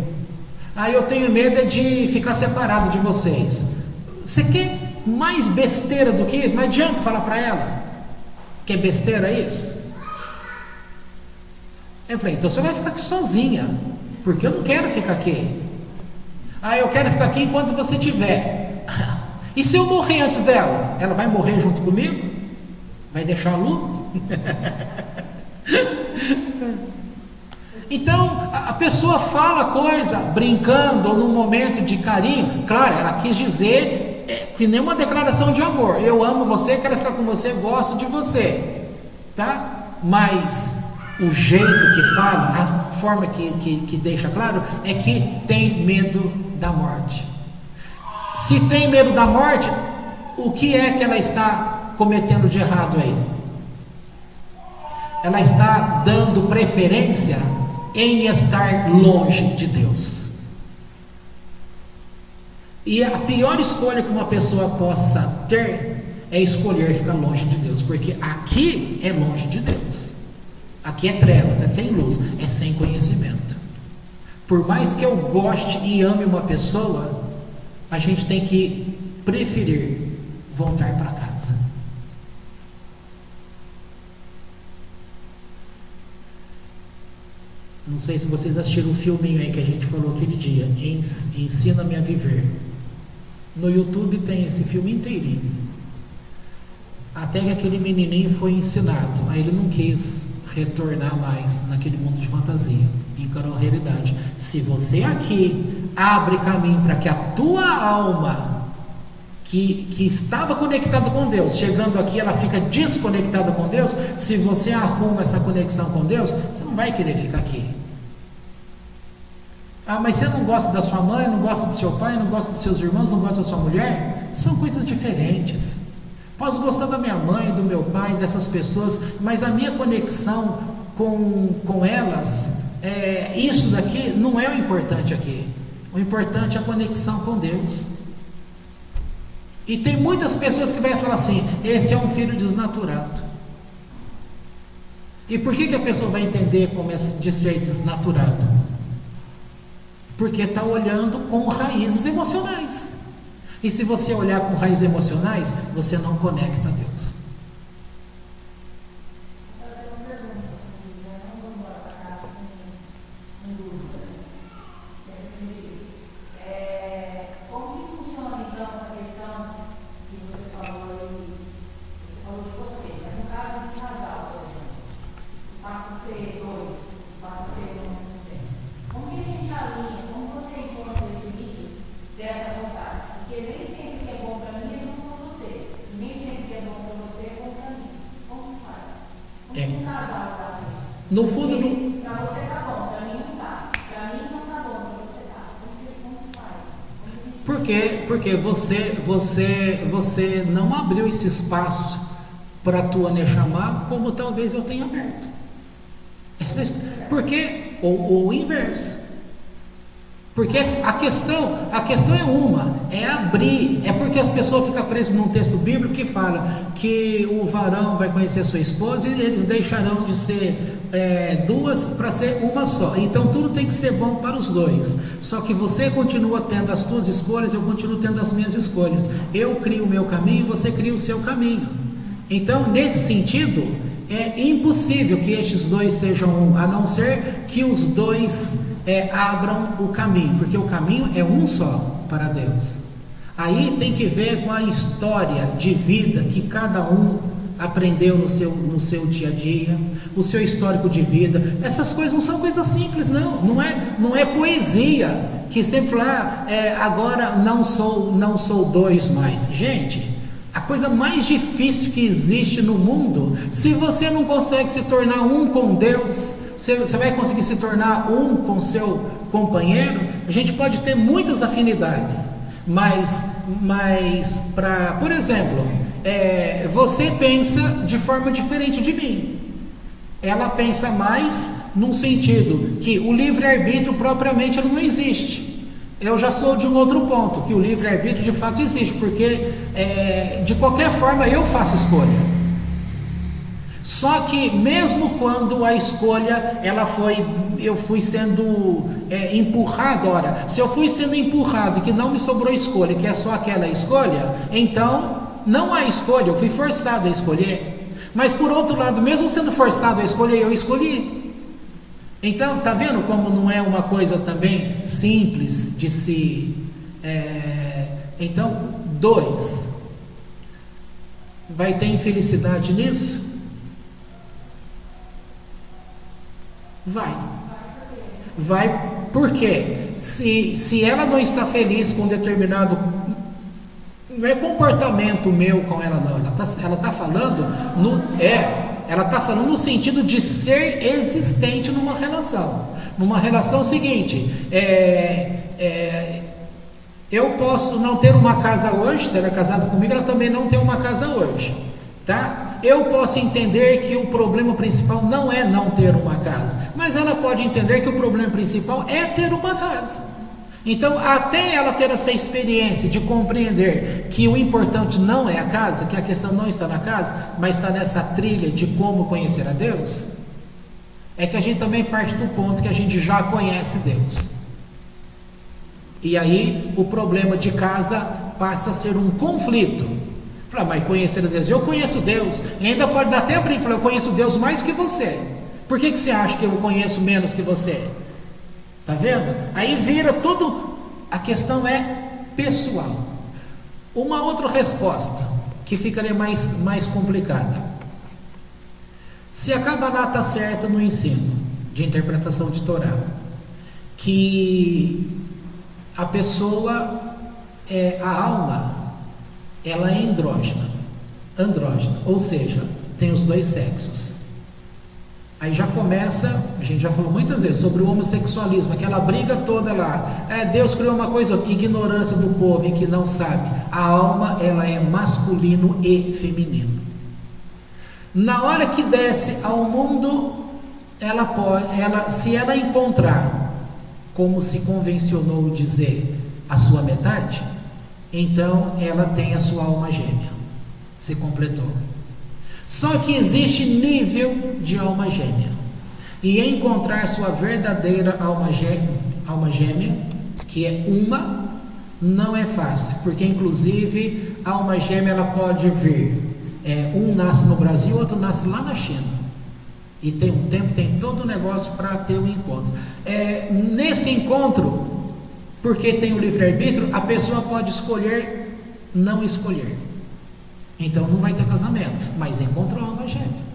Eu tenho medo de ficar separado de vocês. Você quer mais besteira do que isso? Não adianta falar para ela que é besteira isso. Eu falei, então você vai ficar aqui sozinha, porque eu não quero ficar aqui. Eu quero ficar aqui enquanto você tiver. E se eu morrer antes dela? Ela vai morrer junto comigo? Vai deixar a Lu? Então a pessoa fala coisa brincando ou num momento de carinho. Claro, ela quis dizer que nem uma declaração de amor. Eu amo você, quero ficar com você, gosto de você, tá? Mas o jeito que fala, a forma que deixa claro é que tem medo da morte. Se tem medo da morte, o que é que ela está cometendo de errado aí? Ela está dando preferência em estar longe de Deus. E a pior escolha que uma pessoa possa ter é escolher ficar longe de Deus, porque aqui é longe de Deus. Aqui é trevas, é sem luz, é sem conhecimento. Por mais que eu goste e ame uma pessoa, a gente tem que preferir voltar para casa. Não sei se vocês assistiram um filminho aí que a gente falou aquele dia, Ensina-me a Viver. No YouTube tem esse filme inteirinho. Até que aquele menininho foi ensinado, aí ele não quis retornar mais naquele mundo de fantasia, encarou a realidade. Se você aqui abre caminho para que a tua alma, que estava conectada com Deus, chegando aqui ela fica desconectada com Deus, se você arruma essa conexão com Deus, você não vai querer ficar aqui. Mas você não gosta da sua mãe, não gosta do seu pai, não gosta dos seus irmãos, não gosta da sua mulher? São coisas diferentes. Posso gostar da minha mãe, do meu pai, dessas pessoas, mas a minha conexão com elas, isso daqui não é o importante aqui. O importante é a conexão com Deus. E tem muitas pessoas que vão falar assim, esse é um filho desnaturado. E por que a pessoa vai entender como é de ser desnaturado? Porque está olhando com raízes emocionais. E se você olhar com raízes emocionais, você não conecta a Deus. No fundo, para você tá bom, para mim não tá. Para mim não tá bom, para você tá. Como faz? Por quê? Porque você não abriu esse espaço para a tua Neshama, como talvez eu tenha aberto. Porque ou o inverso. Porque a questão é uma, é abrir, é porque as pessoas ficam presas num texto bíblico que fala que o varão vai conhecer sua esposa e eles deixarão de ser duas para ser uma só. Então tudo tem que ser bom para os dois. Só que você continua tendo as tuas escolhas, eu continuo tendo as minhas escolhas. Eu crio o meu caminho, você cria o seu caminho. Então, nesse sentido, é impossível que estes dois sejam um, a não ser que os dois abram o caminho, porque o caminho é um só para Deus. Aí tem que ver com a história de vida que cada um aprendeu no seu dia a dia, o seu histórico de vida. Essas coisas não são coisas simples, não é poesia que sempre fala, agora não sou dois mais. Gente, a coisa mais difícil que existe no mundo, se você não consegue se tornar um com Deus, você vai conseguir se tornar um com seu companheiro. A gente pode ter muitas afinidades, mas por exemplo, você pensa de forma diferente de mim. Ela pensa mais num sentido que o livre-arbítrio propriamente ele não existe. Eu já sou de um outro ponto, que o livre-arbítrio de fato existe, porque de qualquer forma eu faço escolha. Só que mesmo quando a escolha eu fui sendo empurrado, se eu fui sendo empurrado e que não me sobrou escolha, que é só aquela escolha, então não há escolha, eu fui forçado a escolher. Mas por outro lado, mesmo sendo forçado a escolher, eu escolhi. Então, tá vendo como não é uma coisa também simples de se... Então, 2, vai ter infelicidade nisso? Vai, porque se ela não está feliz com determinado, não é comportamento meu com ela, não, ela está falando no sentido de ser existente numa relação. Numa relação seguinte, eu posso não ter uma casa hoje, se ela é casada comigo, ela também não tem uma casa hoje, tá? Eu posso entender que o problema principal não é não ter uma casa, mas ela pode entender que o problema principal é ter uma casa. Então, até ela ter essa experiência de compreender que o importante não é a casa, que a questão não está na casa, mas está nessa trilha de como conhecer a Deus, é que a gente também parte do ponto que a gente já conhece Deus. E aí o problema de casa passa a ser um conflito. Fala, mas conhecer a Deus, eu conheço Deus, e ainda pode dar até brinco, eu conheço Deus mais que você. Por que você acha que eu conheço menos que você? Tá vendo? Aí vira tudo, a questão é pessoal. Uma outra resposta que ficaria mais complicada: se a Kabbalah está certa no ensino de interpretação de Torá, que a pessoa, a alma, ela é andrógena, ou seja, tem os dois sexos. Aí já começa, a gente já falou muitas vezes sobre o homossexualismo, aquela briga toda lá. Deus criou uma coisa, ignorância do povo em que não sabe. A alma, ela é masculino e feminino. Na hora que desce ao mundo, se ela encontrar, como se convencionou dizer, a sua metade, então ela tem a sua alma gêmea, se completou. Só que existe nível de alma gêmea, e encontrar sua verdadeira alma alma gêmea, que é uma, não é fácil, porque inclusive a alma gêmea ela pode vir, um nasce no Brasil, outro nasce lá na China, e tem um tempo, tem todo o negócio para ter um encontro. Nesse encontro, porque tem o livre-arbítrio, a pessoa pode escolher não escolher, então não vai ter casamento, mas encontrou a alma gêmea.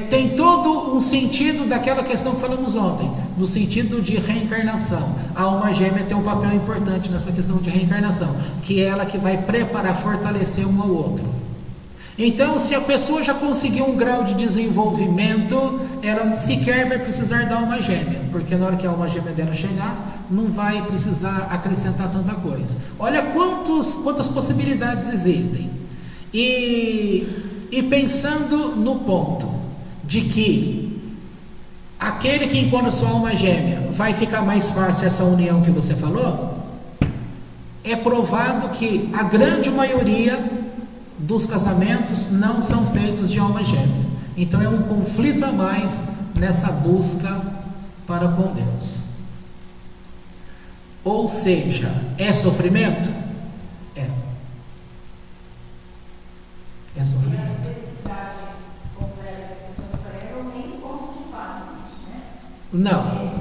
Tem todo um sentido daquela questão que falamos ontem, no sentido de reencarnação. A alma gêmea tem um papel importante nessa questão de reencarnação, que é ela que vai preparar, fortalecer um ao outro. Então, se a pessoa já conseguiu um grau de desenvolvimento, ela sequer vai precisar da alma gêmea, porque na hora que a alma gêmea dela chegar, não vai precisar acrescentar tanta coisa. Olha quantas possibilidades existem. E pensando no ponto de que aquele que encontra sua alma gêmea vai ficar mais fácil essa união que você falou, é provado que a grande maioria dos casamentos não são feitos de alma gêmea. Então é um conflito a mais nessa busca para com Deus. Ou seja, é sofrimento? É sofrimento. Não,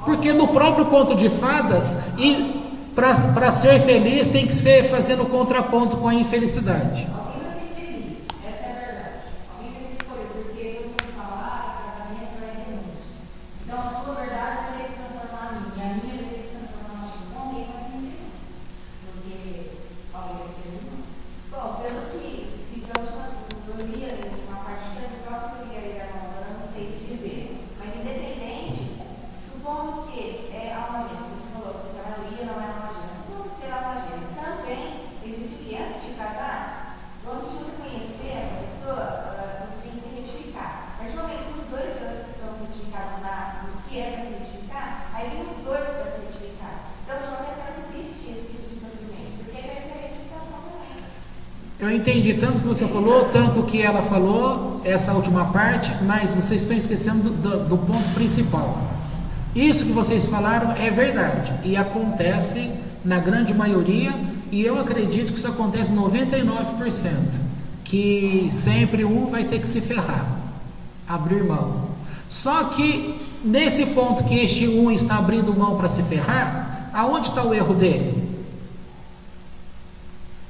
porque no próprio conto de fadas, para ser feliz tem que ser fazendo contraponto com a infelicidade. Alguém vai ser feliz, essa é a verdade. Alguém vai ter que escolher, porque todo mundo fala, casamento é renúncia. Então a sua verdade vai ter que se transformar em mim, a minha vai ter que se transformar em mim. Alguém vai ser feliz, porque alguém vai ter feliz. Bom, pelo que se eu lia uma parte que eu próprio Miguel eu não sei te dizer, mas independente, supondo que é alma gêmea, você falou, você a maioria não é alma gêmea, supondo que ser alma gêmea, também existe o que antes de casar, antes de você conhecer essa pessoa, você tem que se identificar. Mas normalmente os dois anos que estão identificados no que é para se identificar, aí vem os dois para se identificar. Então, normalmente não existe esse tipo de sofrimento, porque deve ser a identificação também. Eu entendi tanto que você falou, tanto que ela falou, essa última parte, mas vocês estão esquecendo do ponto principal. Isso que vocês falaram é verdade, e acontece na grande maioria, e eu acredito que isso acontece 99%, que sempre um vai ter que se ferrar, abrir mão. Só que nesse ponto que este um está abrindo mão para se ferrar, aonde está o erro dele?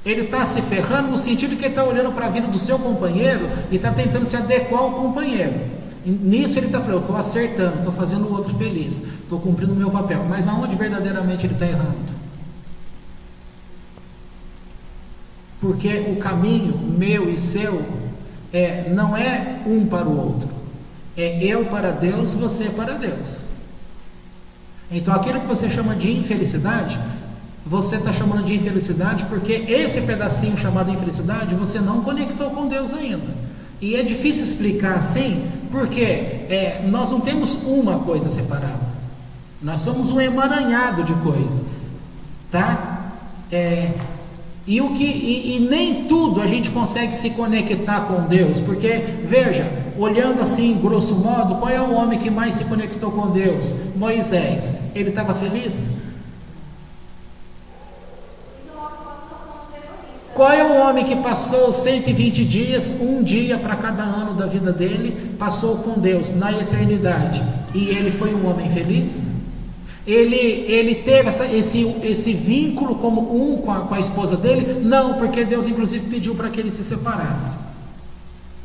Ele está se ferrando no sentido que ele está olhando para a vida do seu companheiro e está tentando se adequar ao companheiro. E nisso ele está falando, eu estou acertando, estou fazendo o outro feliz, estou cumprindo o meu papel. Mas aonde verdadeiramente ele está errando? Porque o caminho meu e seu não é um para o outro, é eu para Deus, você para Deus. Então aquilo que você chama de infelicidade, você está chamando de infelicidade porque esse pedacinho chamado infelicidade você não conectou com Deus ainda. E é difícil explicar assim, porque nós não temos uma coisa separada, nós somos um emaranhado de coisas, tá? E nem tudo a gente consegue se conectar com Deus, porque veja, olhando assim grosso modo, qual é o homem que mais se conectou com Deus? Moisés. Ele estava feliz? Qual é o homem que passou 120 dias, um dia para cada ano da vida dele, passou com Deus na eternidade, e ele foi um homem feliz? Ele teve esse vínculo como um com a esposa dele? Não, porque Deus inclusive pediu para que ele se separasse.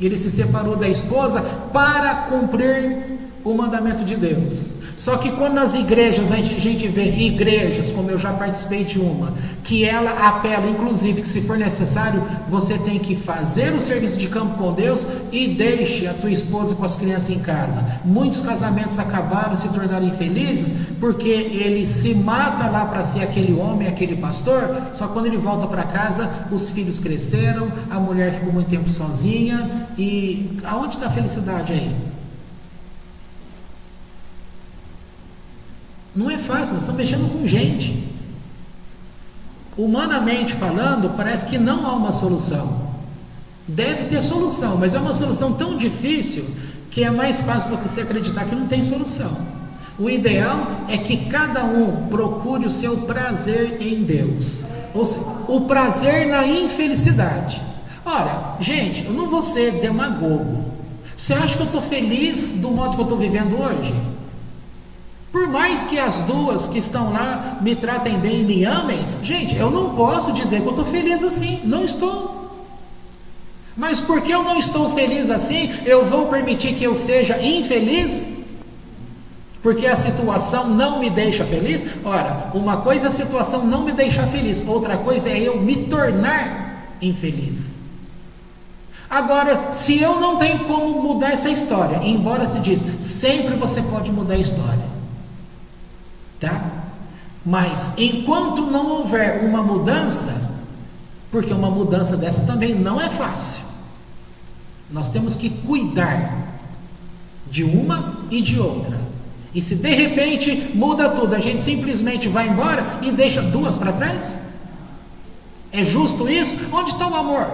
Ele se separou da esposa para cumprir o mandamento de Deus. Só que quando nas igrejas a gente vê igrejas, como eu já participei de uma, que ela apela inclusive que se for necessário você tem que fazer o serviço de campo com Deus e deixe a tua esposa com as crianças em casa. Muitos casamentos acabaram se tornando infelizes porque ele se mata lá para ser aquele homem, aquele pastor, só quando ele volta para casa os filhos cresceram, a mulher ficou muito tempo sozinha. E aonde está a felicidade aí? Não é fácil, nós estamos mexendo com gente. Humanamente falando, parece que não há uma solução. Deve ter solução, mas é uma solução tão difícil que é mais fácil você acreditar que não tem solução. O ideal é que cada um procure o seu prazer em Deus, ou seja, o prazer na infelicidade. Ora, gente, eu não vou ser demagogo. Você acha que eu estou feliz do modo que eu estou vivendo hoje? Por mais que as duas que estão lá me tratem bem e me amem, gente, eu não posso dizer que eu estou feliz assim, não estou. Mas porque eu não estou feliz assim, eu vou permitir que eu seja infeliz? Porque a situação não me deixa feliz? Ora, uma coisa é a situação não me deixar feliz, outra coisa é eu me tornar infeliz. Agora, se eu não tenho como mudar essa história, embora se diz, sempre você pode mudar a história, tá? Mas enquanto não houver uma mudança, porque uma mudança dessa também não é fácil, nós temos que cuidar de uma e de outra. E se de repente muda tudo, a gente simplesmente vai embora e deixa duas para trás? É justo isso? Onde está o amor?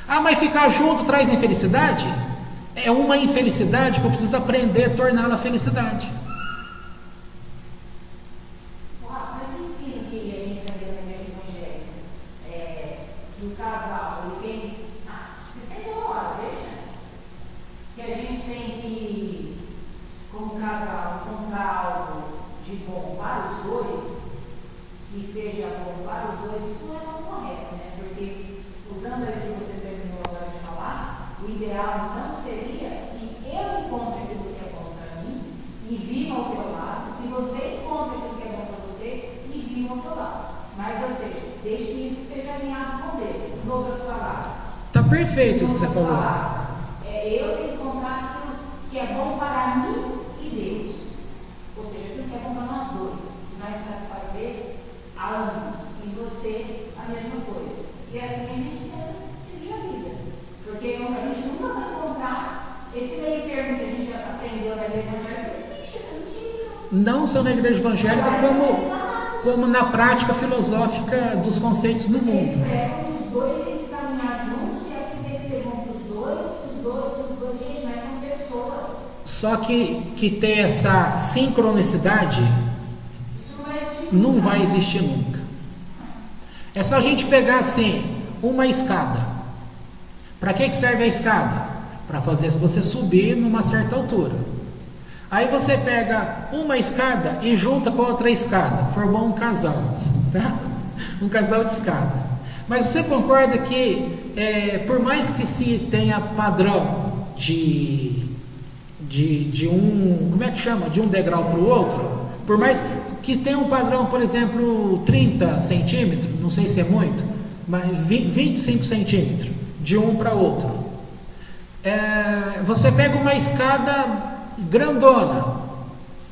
Ah, mas ficar junto traz infelicidade? É uma infelicidade que eu preciso aprender a torná-la felicidade. Mas ensina que a gente vai ver na igreja evangélica, que o casal, ele tem. Vocês têm uma hora, veja. Que a gente tem que, como casal, encontrar algo de bom para os dois, que seja bom para os dois, isso não é tão correto, né? Porque, usando o que você terminou agora de falar, o ideal não seria que eu encontre aquilo que é bom para mim e viva ao teu lado, e você encontre aquilo que é bom para você e viva ao teu lado. Mas, ou seja, desde que isso esteja alinhado com Deus. Em outras palavras. Está perfeito isso que você falou. Palavras, eu tenho que encontrar aquilo que é bom para mim e Deus. Ou seja, aquilo que é bom para nós dois. Que vai nos satisfazer a ambos. E você, a mesma coisa. E assim a gente deve seguir a vida. Porque a gente nunca vai encontrar esse meio termo que a gente já aprendeu na igreja evangélica. Não existe essa mentira. Não só na igreja evangélica, como na prática filosófica dos conceitos do mundo. Eles pregam, os dois têm que caminhar juntos, e é que tem que ser bom para os dois, gente, mas são pessoas. Só que ter essa sincronicidade Isso não vai existir nunca. É só a gente pegar assim, uma escada. Para que serve a escada? Para fazer você subir numa certa altura. Aí você pega uma escada e junta com outra escada, formou um casal, tá? Um casal de escada. Mas você concorda que, por mais que se tenha padrão de um, como é que chama? De um degrau para o outro, por mais que tenha um padrão, por exemplo, 30 centímetros, não sei se é muito, mas 25 centímetros, de um para outro. Você pega uma escada grandona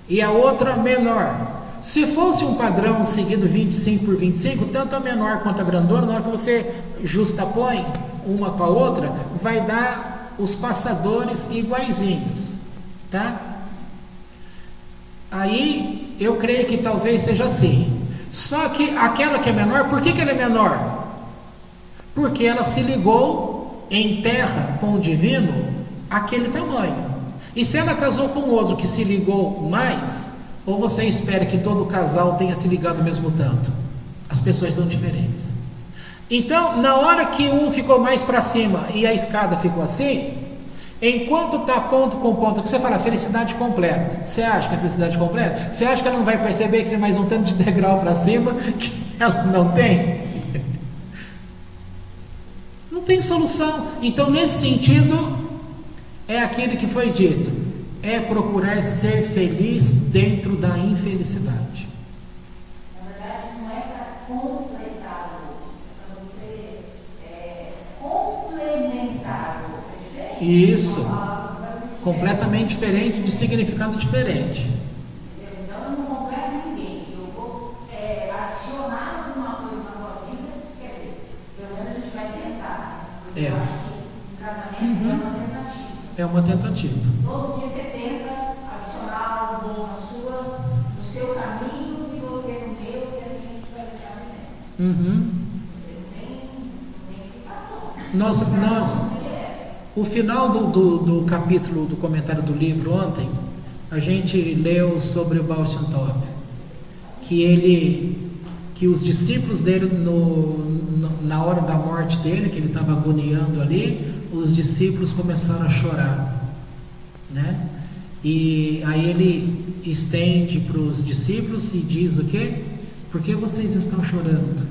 e a outra menor. Se fosse um padrão seguido 25 por 25, tanto a menor quanto a grandona, na hora que você justapõe uma com a outra, vai dar os passadores iguaizinhos, tá? Aí eu creio que talvez seja assim. Só que aquela que é menor, por que ela é menor? Porque ela se ligou em terra com o divino aquele tamanho. E se ela casou com outro que se ligou mais, ou você espera que todo casal tenha se ligado ao mesmo tanto? As pessoas são diferentes. Então, na hora que um ficou mais para cima e a escada ficou assim, enquanto está ponto com ponto, que você fala felicidade completa, você acha que é felicidade completa? Você acha que ela não vai perceber que tem mais um tanto de degrau para cima que ela não tem? Não tem solução. Então, nesse sentido, é aquele que foi dito, é procurar ser feliz dentro da infelicidade. Na verdade, não é para completar o outro, é para você complementar o outro. É diferente. Isso, completamente diferente, de significado diferente. Então, eu não completo ninguém. Eu vou adicionar alguma coisa na tua vida, quer dizer, pelo menos a gente vai tentar. Porque eu acho que um casamento é uma tentativa. É uma tentativa. Todo dia você tenta adicionar algo bom no seu caminho e você no meu, e assim a gente vai deixar vivendo. Não tem explicação. O final do capítulo do comentário do livro ontem, a gente leu sobre o Baal Shem Tov, que os discípulos dele, na hora da morte dele, que ele estava agoniando ali, os discípulos começaram a chorar, né? E aí ele estende para os discípulos e diz o quê? Por que vocês estão chorando?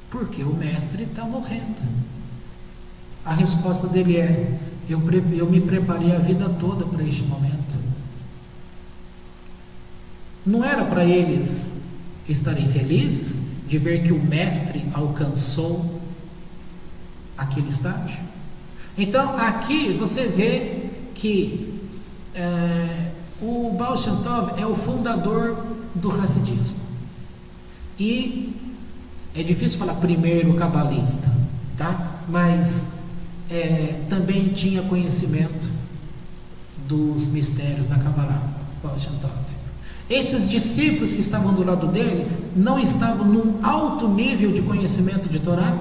Porque o mestre está morrendo. A resposta dele é: eu me preparei a vida toda para este momento. Não era para eles estarem felizes de ver que o mestre alcançou aquele estágio? Então aqui você vê que o Baal Shem Tov é o fundador do Hassidismo. E é difícil falar primeiro cabalista, tá? Mas também tinha conhecimento dos mistérios da Kabbalah, Baal Shem Tov. Esses discípulos que estavam do lado dele não estavam num alto nível de conhecimento de Torá?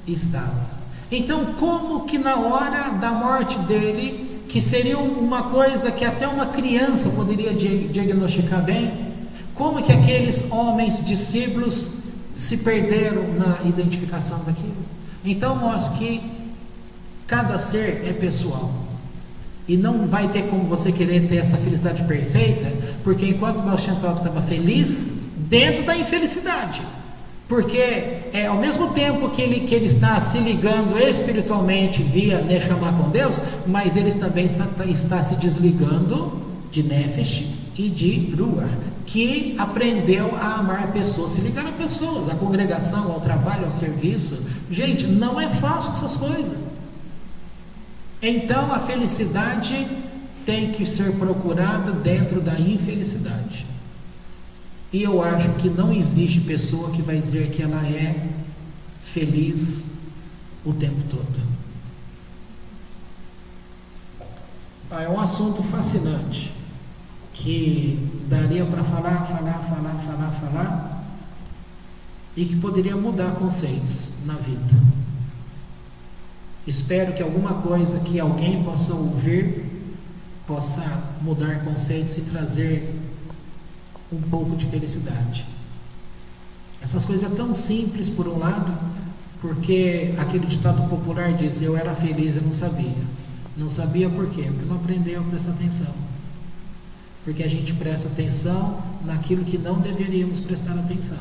Estavam. Então, como que na hora da morte dele, que seria uma coisa que até uma criança poderia diagnosticar bem, como que aqueles homens discípulos se perderam na identificação daquilo? Então mostra que cada ser é pessoal, e não vai ter como você querer ter essa felicidade perfeita, porque enquanto o Baal Shem Tov estava feliz dentro da infelicidade, porque ao mesmo tempo que ele está se ligando espiritualmente via Neshama com Deus, mas ele também está se desligando de Nefesh e de Ruach, que aprendeu a amar pessoas, se ligar a pessoas, à congregação, ao trabalho, ao serviço. Gente, não é fácil essas coisas. Então a felicidade tem que ser procurada dentro da infelicidade. E eu acho que não existe pessoa que vai dizer que ela é feliz o tempo todo. É um assunto fascinante, que daria para falar, e que poderia mudar conceitos na vida. Espero que alguma coisa que alguém possa ouvir possa mudar conceitos e trazer um pouco de felicidade. Essas coisas tão simples por um lado, porque aquele ditado popular diz: eu era feliz, eu não sabia. Não sabia por quê? Porque não aprendeu a prestar atenção. Porque a gente presta atenção naquilo que não deveríamos prestar atenção.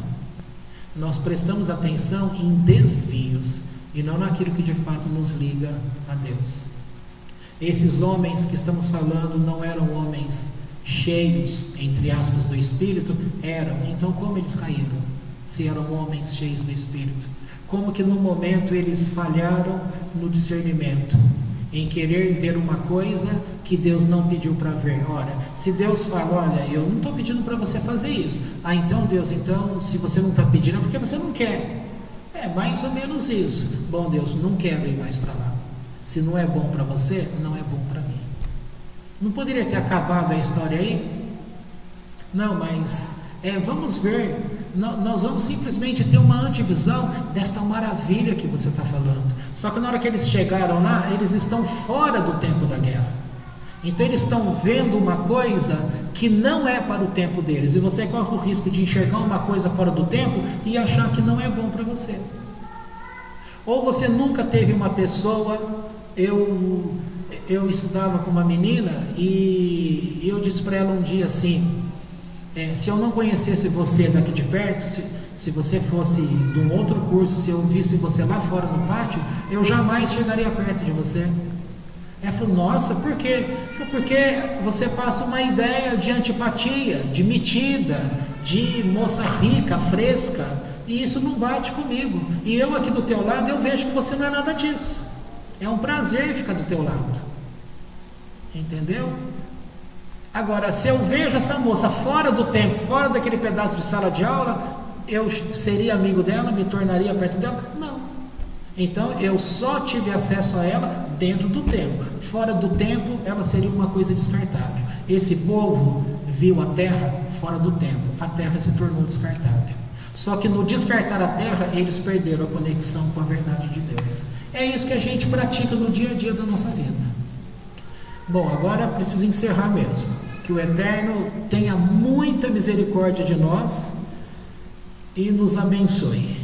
Nós prestamos atenção em desvios e não naquilo que de fato nos liga a Deus. Esses homens que estamos falando não eram homens cheios, entre aspas, do Espírito? Eram. Então como eles caíram, se eram homens cheios do Espírito? Como que no momento eles falharam no discernimento, em querer ver uma coisa que Deus não pediu para ver? Ora, se Deus fala: olha, eu não estou pedindo para você fazer isso. Então Deus, então se você não está pedindo é porque você não quer. É mais ou menos isso. Bom, Deus, não quero ir mais para lá. Se não é bom para você, não é bom para mim. Não poderia ter acabado a história aí? Não, mas vamos ver. Nós vamos simplesmente ter uma antivisão desta maravilha que você está falando. Só que na hora que eles chegaram lá, eles estão fora do tempo da guerra. Então eles estão vendo uma coisa que não é para o tempo deles, e você corre o risco de enxergar uma coisa fora do tempo e achar que não é bom para você. Ou você nunca teve uma pessoa... Eu estudava com uma menina e eu disse para ela um dia assim: se eu não conhecesse você daqui de perto, se você fosse de um outro curso, se eu visse você lá fora no pátio, eu jamais chegaria perto de você. Ela falou: nossa, por quê? Porque você passa uma ideia de antipatia, de metida, de moça rica, fresca, e isso não bate comigo. E eu aqui do teu lado, eu vejo que você não é nada disso. É um prazer ficar do teu lado. Entendeu? Agora, se eu vejo essa moça fora do tempo, fora daquele pedaço de sala de aula, eu seria amigo dela, me tornaria perto dela? Não. Então eu só tive acesso a ela dentro do tempo. Fora do tempo, ela seria uma coisa descartável. Esse povo viu a terra fora do tempo. A terra se tornou descartável. Só que no descartar a terra, eles perderam a conexão com a verdade de Deus. É isso que a gente pratica no dia a dia da nossa vida. Bom, agora preciso encerrar mesmo. Que o Eterno tenha muita misericórdia de nós e nos abençoe.